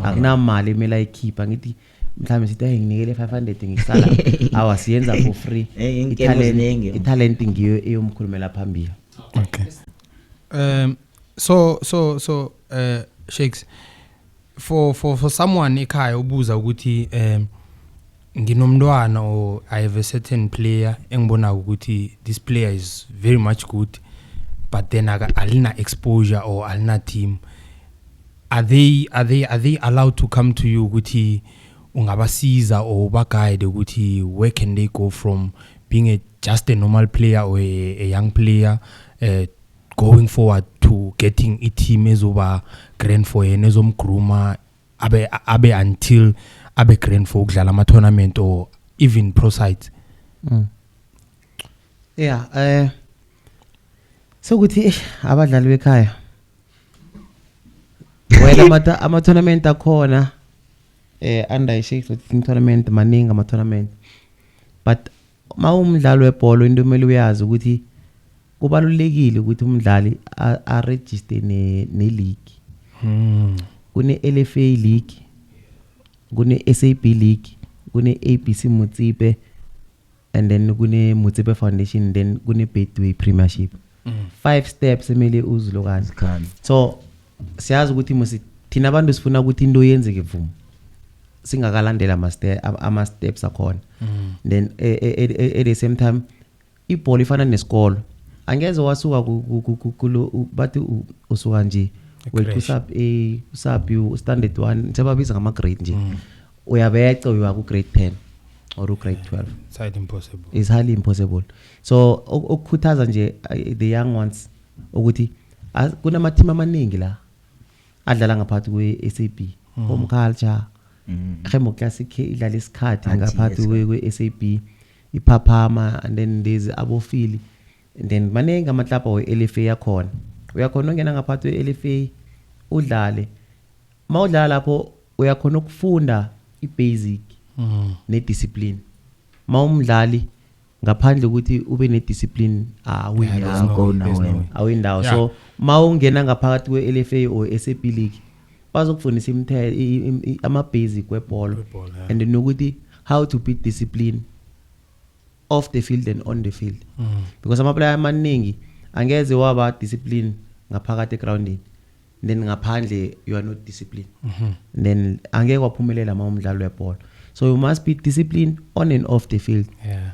akunamali emela ikhipha ngithi mhlawumbe sithi nginikele 500 ngisala awasiyenza for free italent ngiyo eyomkhulumela phambili. Okay. So Shakes, for someone ekhaya ubuza ukuthi nginomntwana or I have a certain player engibona ukuthi this player is very much good but then alina exposure or alina team, are they allowed to come to you ukuthi ungabasiza or ba guide ukuthi where can they go from being just a normal player or a young player going forward to getting a team ezoba grand for yena ezomgruma abe until abe grand for ukudlala ama tournament or even pro sides? Yeah, so ukuthi abadlali bekhaya wena ama tournament akhona under Shakes tournament maningi ama tournament, but mawumdlalo webhola into emele uyazi ukuthi kubalulekile ukuthi umdlali a register ne league. Kune LFA league, kune SAB league, kune ABC Mutsipe, and then kune Mutsipe Foundation, then kune Betway Premiership. 5 steps emele uzilokazi. So siyazi ukuthi thina abantu sifuna ukuthi into yenzeke vumu singakalandela ama steps akhona. Then at the same time ibhola ifana nesikolo, angeze wasuka kulo bathi usuka nje usaphi standard 1 njengoba ngama grade nje uyabeca uya ku grade 10 or grade 12. It's highly impossible. So ukukhuthaza nje the young ones ukuthi kunama team amaningi la adlala ngaphathi kwe SAB, Home Culture, Remo Classic idlala isikhathi ngaphathi kwe SAB, iPhaphama, and then there's Abofili, and then manengi amaklapa we LFA yakhona. Uyakhona ungena ngaphathi we LFA udlale. Mawudlala lapho uyakhona ukufunda ibasic ne discipline. Mawumdlali ngaphandle ukuthi ube ne discipline awindawo. So mawungena ngaphakathi kwe LFA or SAB league bazokufundisa imithetho ama basic webhola and nokuthi how to be discipline off the field and on the field. Because ama player amaningi angeze waba discipline ngaphakathi egroundini then ngaphandle you are not disciplined. Then angeke waphumelela mawumdlalo webhola. So you must be disciplined on and off the field.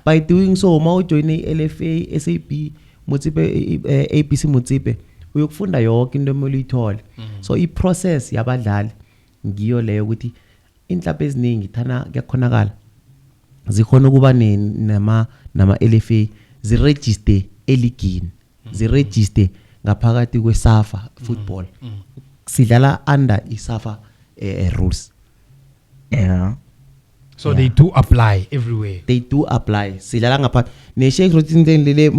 By doing so mawujoin LFA, SAB, Mutsipe, ABC Mutsipe uyokufunda yonke into emele uyithole. So I process yabadlali ngiyo leyo ukuthi inhlapa eziningi thana kuyakhonakala zikhona ukuba nama LFA ziregister eligini, ziregister ngaphakathi kweSAFA football. Sidlala under iSAFA rules. So they do apply everywhere. They do apply. Sidlala ngapha ne-Shakes rotating lele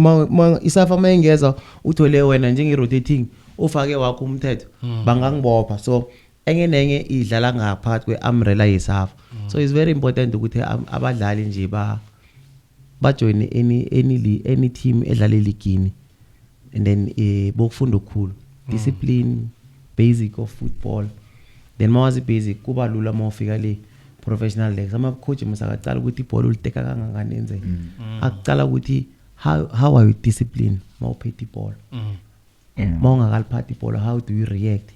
iSAFA mayengeza uthole wena njenge rotating ufake wakho umthetho bangangibopha. So engenenge idlala ngaphathi kweumbrella yeSAFA. So it's very important ukuthi abadlali nje ba join any team edlala eligini, and then bokufunda okukhulu discipline basic of football. Then mawazi basic kuba lula mawufika le professional league. Ama coach musakaqala ukuthi ibhola uliteka kangangani enze akuqala ukuthi how are you disciplined mawuphethe ibhola, mawungakaliphathi ibhola how do you react.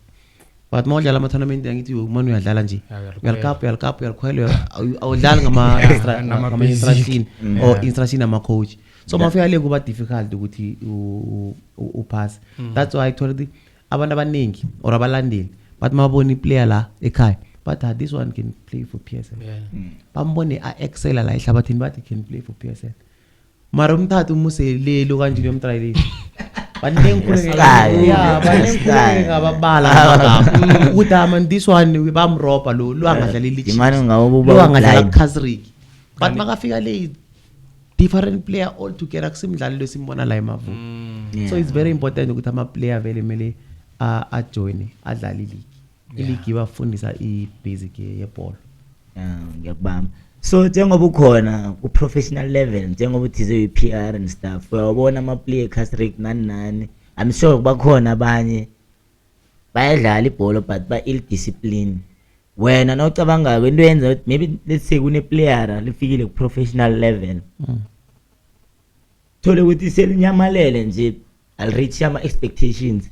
But mawudlala ama tournament ngithi umane uyadlala nje uyalikhwela awudlala ngama instruction or instruction ama coach. So mafika le kuba difficult ukuthi upass. That's why I told abantu abaningi or abalandeli but maboni player la ekhaya but this one can play for PSL. Bambone a excel la ehlabathini but he can play for PSL. Mara umthathu umuselelo kanje yomtry le. Ngababala ukuthi this one bamropa lo angadlala iligi. Lo angadlala Khazrik. But makafika le different player all together kusimdlalo lesimbona la emavu so it's very important ukuthi ama player vele mele a join adlala ileague ibafundisa i-basic yebhola. Ngiyakubamba. So njengoba ukhona ku professional level njengoba uthize i-PR and stuff uyabona ama player Casrick nani I'm sure bakhona abanye bayadlala ibhola but ba ill discipline. Wena nawucabanga into yenza maybe let's say kune player lifikile ku professional level thole ukuthi selinyamalele nje I'll reach ama expectations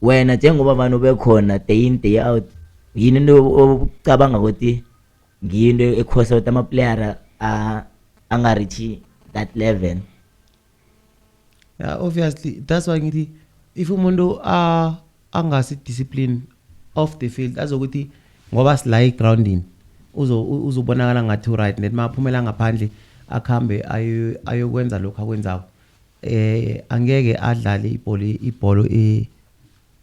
wena njengoba abantu bekhona day in day out yini into ocabanga ukuthi ngiyinto ekhosa ukuthi ama player anga reach that level? Yeah, obviously that's why ngithi if umuntu angasi discipline off the field azokuthi ngoba sila grounding uzobonakala ngathi right net maphumela ngaphandle akhambe ayokwenza lokho akwenzayo angeke adlale ibhola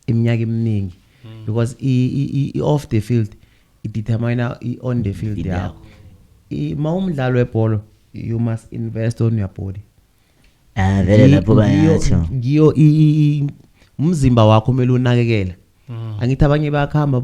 iminyaka eminingi because I off the field it determine on the field yakho. Ma umdlalo webhola you must invest on your body. Vele lapho bayatsho ngiyo umzimba wakho kumele unakekele. Angithi abanye bayakhamba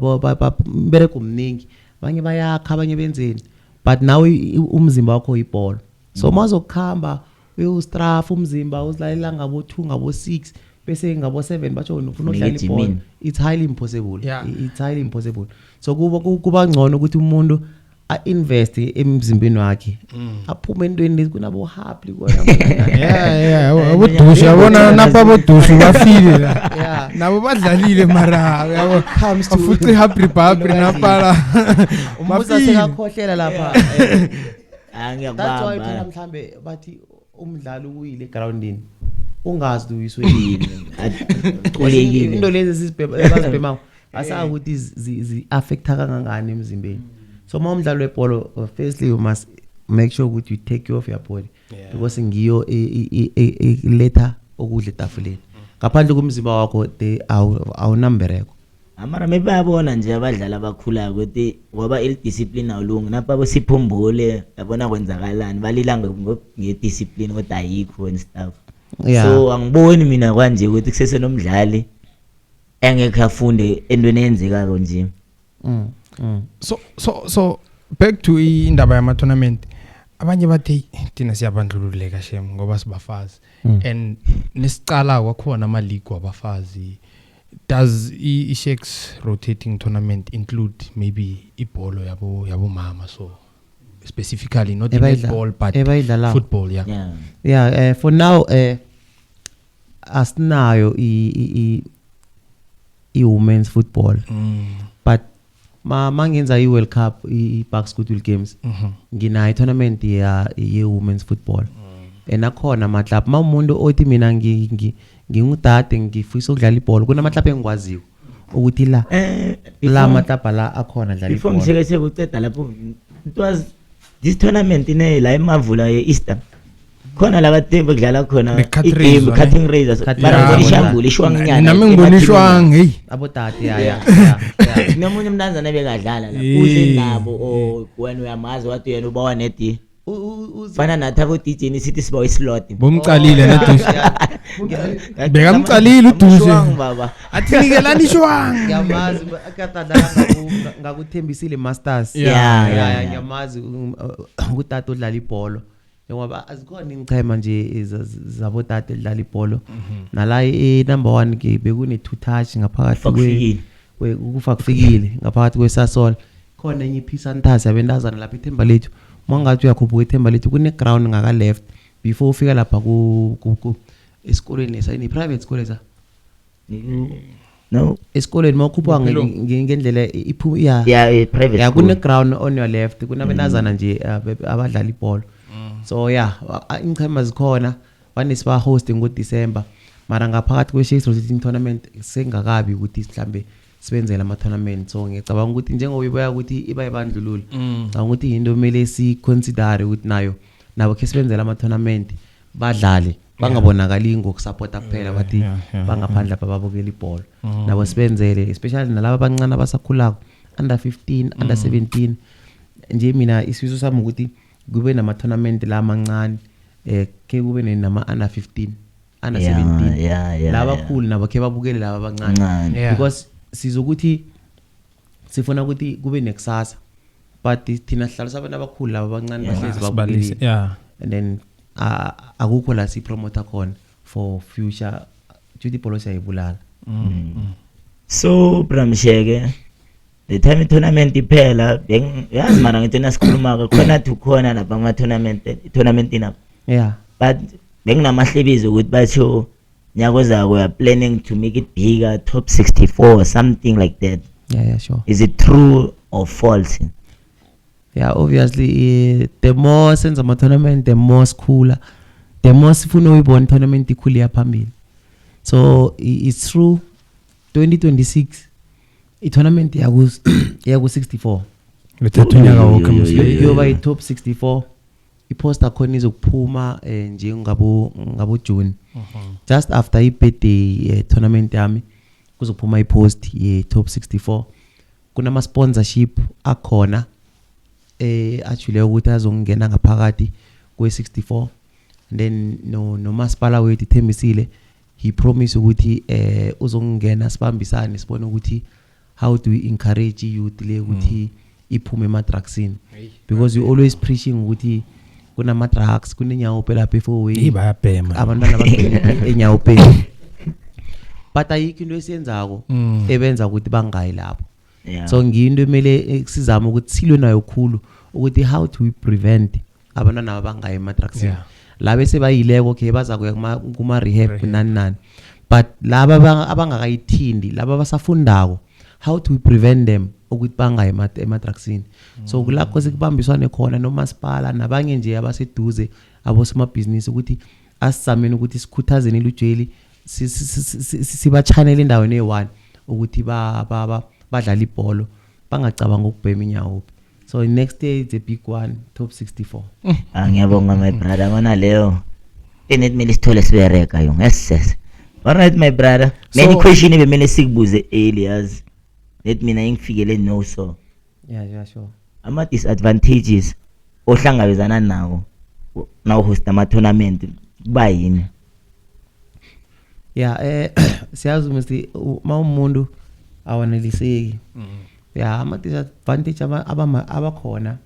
bereko omningi abanye bayakha abanye benzeni but now umzimba wakho uyibhola so mazokukhamba uyostraff umzimba uzlalela ngabo 2 ngabo 6 bese ngabo 7 batsho ufuna udlala ibhola it's highly impossible. It's highly impossible so kuba ngcono ukuthi umuntu invest emzimbeni wakhe aphume entweni kunabo happy abodusha yabona napha abodusha bafile la nabo badlalile mara yabo afuthi happy napha umusa sekakhohlela lapha ngiyakubamba. That's why phela mhlambe bathi umdlalo uyile groundini ungazi uyiswe yini qolekile into lezi sizibhema asa ukuthi zi affecta kangangani emzimbeni. So ma umdlalo webhola firstly you must make sure ukuthi you take care of your body because ngiyo letha okudla etafuleni ngaphandle kumzimba wakho awunambereko. Amara maybe bayabona nje abadlala abakhula ukuthi ngoba il discipline awulungi napha bosiphumbule yabona kwenzakalani balilanga nge-discipline kodwa ayikho and stuff. So angiboni mina kanje ukuthi kusese nomdlali engeke afunde entweni eyenzekako nje. So back to indaba yama tournament abanye bathi thina siyabandlululeka shem ngoba sibafazi and nesicala kwakhona ama league wabafazi. Does i-Shakes rotating tournament include maybe ibhola yabo mama so specifically not netball but football? For now asinayo i-women's football but mangenza i-World Cup i-Bucks Goodwill Games ngina i-tournament ye-women's football and akhona ama-club ma umuntu othi mina ngingudade ngifisa ukudlala ibhola kunama-club engikwaziyo ukuthi la matlapa la akhona dlala before ngishekeshe uceda lapho it was this tournament ine la emavula ye-Easter khona la batembe kudlala khona i-game cutting razors mara ngishangula ishwanginyana nami ngibona ishwangi hey abodade namunye umntanzana bekadlala la uhle nabo wena uyamazi wathi yena ubawa neti fana nathi abo DJ ni sithi sibawa islot bomcalile nedusha bekamcalile udusha baba athi nikelani ishwangi ngiyamazi akatadala ngakuthembisile masters ngiyamazi ukutata odlala ibhola ngoba azikhona ingchema nje zabodade odlala ibhola nala number 1 ke bekune 2 touch ngaphakathi ukufa kufikile ngaphakathi kweSasol khona enye iPisantas yabendazana lapha ithemba lethu mangathi uyakhuphuka ithemba lethu kune ground ngaka left before ufika lapha ku esikoleni sayini private school eza no esikoleni mawukhupha ngendlela iphuma private kune ground on your left kunabendazana nje abadlala ibhola so ingchema zikhona wanesiba hosting ngoDecember mara ngaphakathi kwe-Shakes rotating tournament sengakabi ukuthi mhlambe sibenzele ama tournament so ngicabanga ukuthi njengoba iboya ukuthi iba ibandlululo ngicabanga ukuthi into kumele si consider ukuthi nayo nabo ke sibenzele ama tournament badlale bangabonakali ngokusupporta kuphela bathi bangaphandla bababukela ibhola nabo sibenzele especially nalabo abancane abasakhulako under 15 under 17 nje mina isifiso sami ukuthi kube nama tournament la amancane ke kube nama under 15 under 17 laba cool nabo ke babukele laba abancane because sizokuthi sifuna ukuthi kube nekusasa but thina sihlalisa abantu abakhulu laba abancane bahlezi babukele and then akukho la si promote khona for future duty policy ayibulala. So Bramsheke, the time tournament iphela yazi mara ngithi nasikhuluma khona khona lapha ama tournament ina but benginamahlebizo ukuthi batho nyako zako we are planning to make it bigger, top 64 or something like that. Yeah, sure. Is it true or false? Yeah, obviously the more sense ama tournament the more schooler, the more sifuna uyibona tournament ikhulu yaphambili. So it's true 2026 i-tournament yaku 64 wethathunyaka wonke musile kuyoba i-top 64 i-poster khona izokuphuma nje ngabo June just after i-birthday tournament yami kuzophuma i-post ye-top 64 kunama sponsorship akhona actually ukuthi azongena ngaphakathi kwe-64 and then no masipala wethu Thembisile he promised ukuthi uzongena sibambisane sibone ukuthi how do we encourage youth le ukuthi iphume ema drugsini because we always preaching ukuthi kunama drugs kunenyawo phela before we bayabhema abantwana babhema enyawo phela but ayikho into esenzako ebenza ukuthi bangayi lapho so ngiyinto emele sizama ukuthi silwe nayo khulu ukuthi how do we prevent abantwana abangayi ema drugsini la bese bayileko okay baza kuya kuma rehab nani but laba abangakayithindi laba basafundako how to prevent them ukuthi bangayi ema drugsini so kulapho sikubambiswane khona nomasipala nabanye nje abaseduze abosoma business ukuthi asisameni ukuthi sikhuthazeni ilujeli siba channel endaweni e1 ukuthi badlala ibhola bangacabanga ukubhema inyawo. So next day it's a big one, top 64. Ngiyabonga my brother ngona leyo enetmele sithole sibereka yo. Yes. All right my brother. Many question ebemele sikubuze Elias. Let mina ngifikele no so. Yeah, sure. Ama disadvantages ohlangabezana nawo now host ama tournament kuba yini? Yeah, siyazi mesti umuntu awaneliseki. Yeah, ama disadvantage abakhona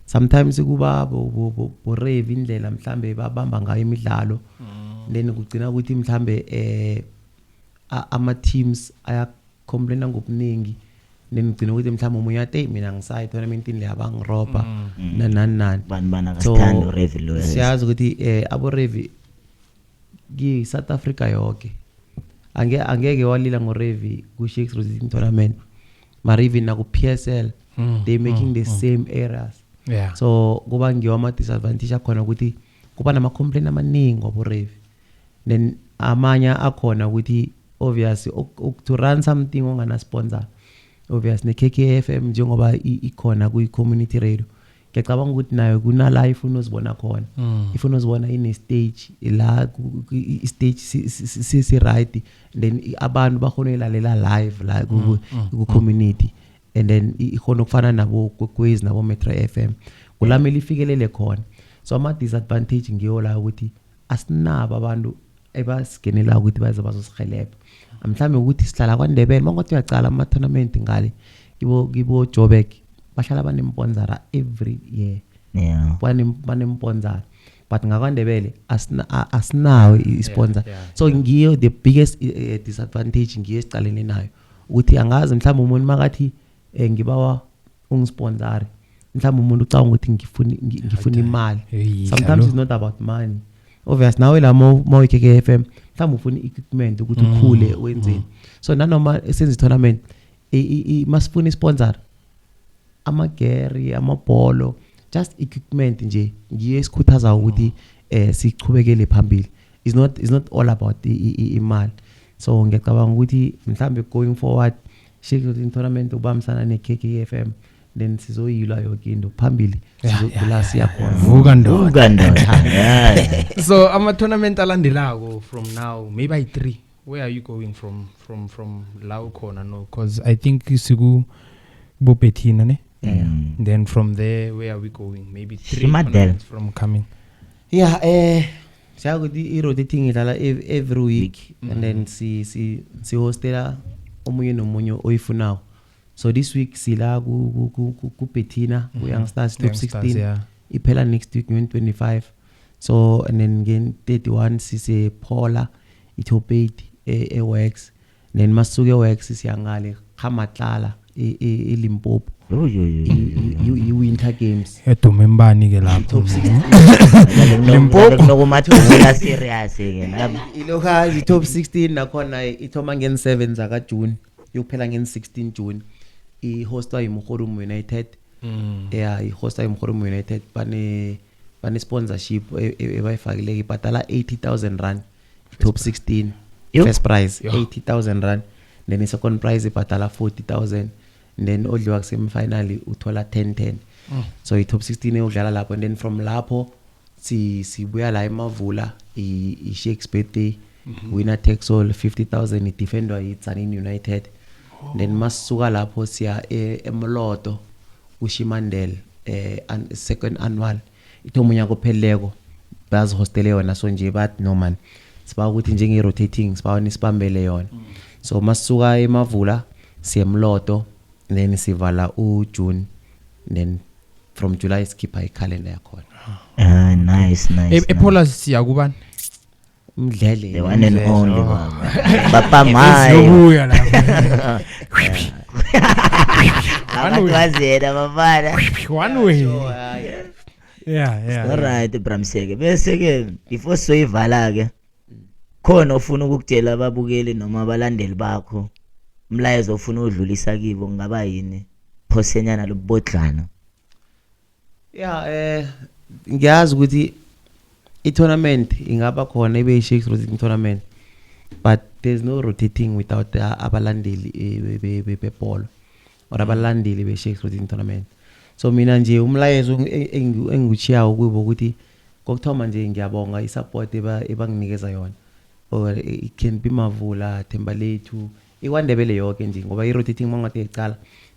sometimes kuba bo rave indlela mhlambe babamba ngayo imidlalo then kugcina ukuthi mhlambe ama teams aya complaina ngobuningi then kugcina ukuthi mhlambe umunye ate mina ngisayi tournamentini le abangiropa nani bana kasithando rave lo siyazi ukuthi abo rave ki South Africa yonke angeke walila ngo rave ku Shakes Rose tournament but even na ku PSL they making the same errors. Yeah. So kuba ngiyo ama disadvantage akhona ukuthi kuba nama complaint amaningi ngobo rave then amanya akhona ukuthi obviously to run something ongana sponsor obviously ne KKFM njengoba ikhona ku community radio ngiyacabanga ukuthi nayo kuna live unozibona khona ifuna uzibona ine stage la stage si right then abantu bakhona ilalela live la ku community and then ikhona ukufana nabo quiz nabo Metro FM kulamela ifikelele khona so ama disadvantage ngiyo la ukuthi asinabo abantu ebasigenela ukuthi baze bazosihelebha mhlawumbe ukuthi sihlala kwaNdebele mangothi uyacala ama tournament ngale kibo Joburg bashala banemponsora every year. Yeah. Banemponsora but ngakwaNdebele asinawo isponsor. So ngiyo the biggest disadvantage ngiyo esicaleni nayo ukuthi angazi mhlawumbe umuntu makathi ngibawa ungisponsor mhlawumbe umuntu ucabanga ukuthi ngifuna imali. Sometimes it's not about money. Obviously nawe la mo KKFM mhlawumbe ufuna equipment ukuthi ukhule wenzeni. So nanoma esenza tournament masifuna isponsor amageri amabholo just equipment nje ngiye esikhuthaza ukuthi sichubekele phambili. It's not all about imali. So ngiyacabanga ukuthi mhlambe going forward Shakes tournament ubamsana ne KKFM then sizoyilwa yonke into phambili sizokhula siyakhona vuka ndoda. So ama tournament alandelako from now maybe by 3 where are you going from la ukhona no cause I think siku Bopethina ne. Then from there where are we going maybe 3 tournaments from coming Yeah, siya ukuthi i-rotating idlala every week and then si hostela omunye nomunye oyifunayo. So this week sila ku Bettina ku Youngsters top 16 iphela next week on 25. So and then again 31 sise Paula i-top 8 e-Wax then masuke Wax siyangale Khamatlala eLimpopo. Winter games edomembani ke lapho top 16 Limpopo nokumathula serious ke lapho iloka i top 16 nakhona ithoma ngen 7 zaka June yokuphela ngen 16 June i-hostwa iMkhorumo United. Yeah, i-hostwa iMkhorumo United bane sponsorship ebayifakile ibhatala 80,000 rand top 16 first prize 80,000 rand then the second prize ibhatala 40,000 then odliwa kusem final uthola 10. So i top 16 eyodlala lapho and then from lapho sibuya la eMavula i Shakespeare Day winner takes all 50,000 idefendwa yiTzaneen United. Then masuka lapho siya eMloto uShimandela second annual itomunya kopheleko baz hostele yona so nje bathi no man siba ukuthi njenge rotating siba nisibambele yona. So masuka eMavula siya eMloto then sivala uJune then from July skipper i-calendar yakhona. Nice. Ephola siya kubani Mdlele the one and only Papa Mai siyobuya lapho akwazela babana one way yeah alright Bramseke bese ke before soyivala ke khona ufuna ukukutshela ababukeli noma abalandeli bakho umlayezo ufuna udlulisa kibo ngaba yini phosenyana lobodlana. Yeah, ngiyazi ukuthi i-tournament ingaba khona ibe i-Shakes rotating tournament but there's no rotating without abalandeli bebhola or abalandeli be-Shakes rotating tournament. So mina nje umlayezo engikuchiyayo kubo ukuthi kokuthoma nje ngiyabonga i-support ebanginikeza yona or it can be Mavula Thembalethu ikwandebele yonke nje ngoba i-rotating mangade ecala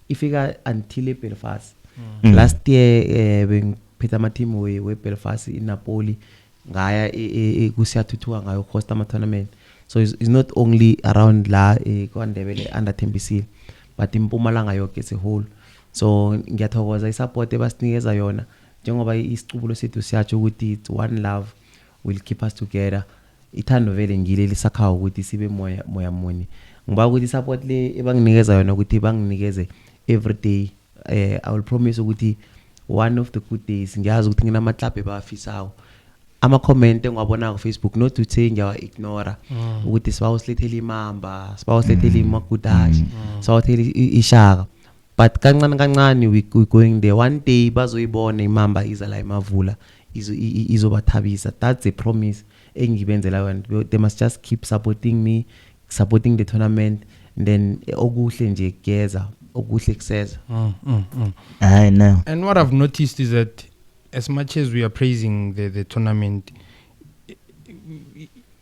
ifika until eBelfast. Last year bengiphethe ama team we-Belfast iNapoli ngaya kusiyathuthuka ngayo host ama tournament. So it's not only around la kwandebele under Thembisile but impumalanga yonke as a whole. So ngiyathokoza i-support ebasinikeza yona njengoba isicubulo sethu siyatsho ukuthi it's one love will keep us together. Ithando vele ngile lisakhawa ukuthi sibe moya munye. Ngiba ukuthi support le ebanginikeza yona ukuthi banginikeze every day. I will promise ukuthi one of the good days ngiyazi ukuthi nginama club ebafisayo ama comment engiwabona ku Facebook not to say ngiyawa ignore ukuthi sibawo silethele imamba sibawo silethele imagudashi sibawo silethele ishaka but kancane we going there one day bazoyibona imamba iza la eMavula izobathabisa. That's a promise engibenzela yona. They must just keep supporting me, supporting the tournament, and then okuhle nje kugeza okuhle kuseza. I know. And what I've noticed is that as much as we are praising the tournament,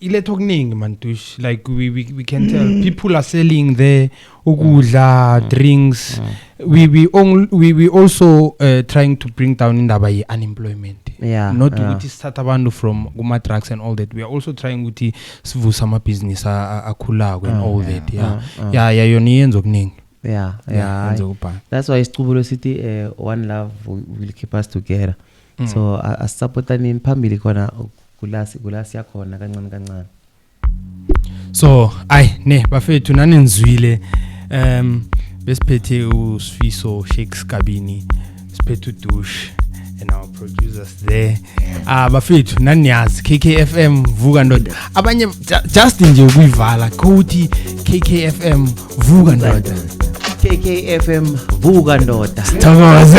ile talking mantush, like we can tell people are selling there ukudla, drinks. We also trying to bring down indaba ye unemployment. Yeah, not ukuthi start abantu from kuma drugs and all that. We are also trying ukuthi sivusa ama business akhulako and all that. Yeah yona yenza okuningi. Yeah. That's why isicubulo sithi one love will keep us together. So asupportani phambili khona kulasi yakhona kancane. So bafethu nanenzwile besiphethe uSfiso Shakes Kabini, siphethe uDush and our producers there. Bafethu naniyazi KKFM vuka ndoda. Abanye just nje ukuyivala kuthi KKFM vuka ndoda. KKFM vuka ndoda. Thokoze.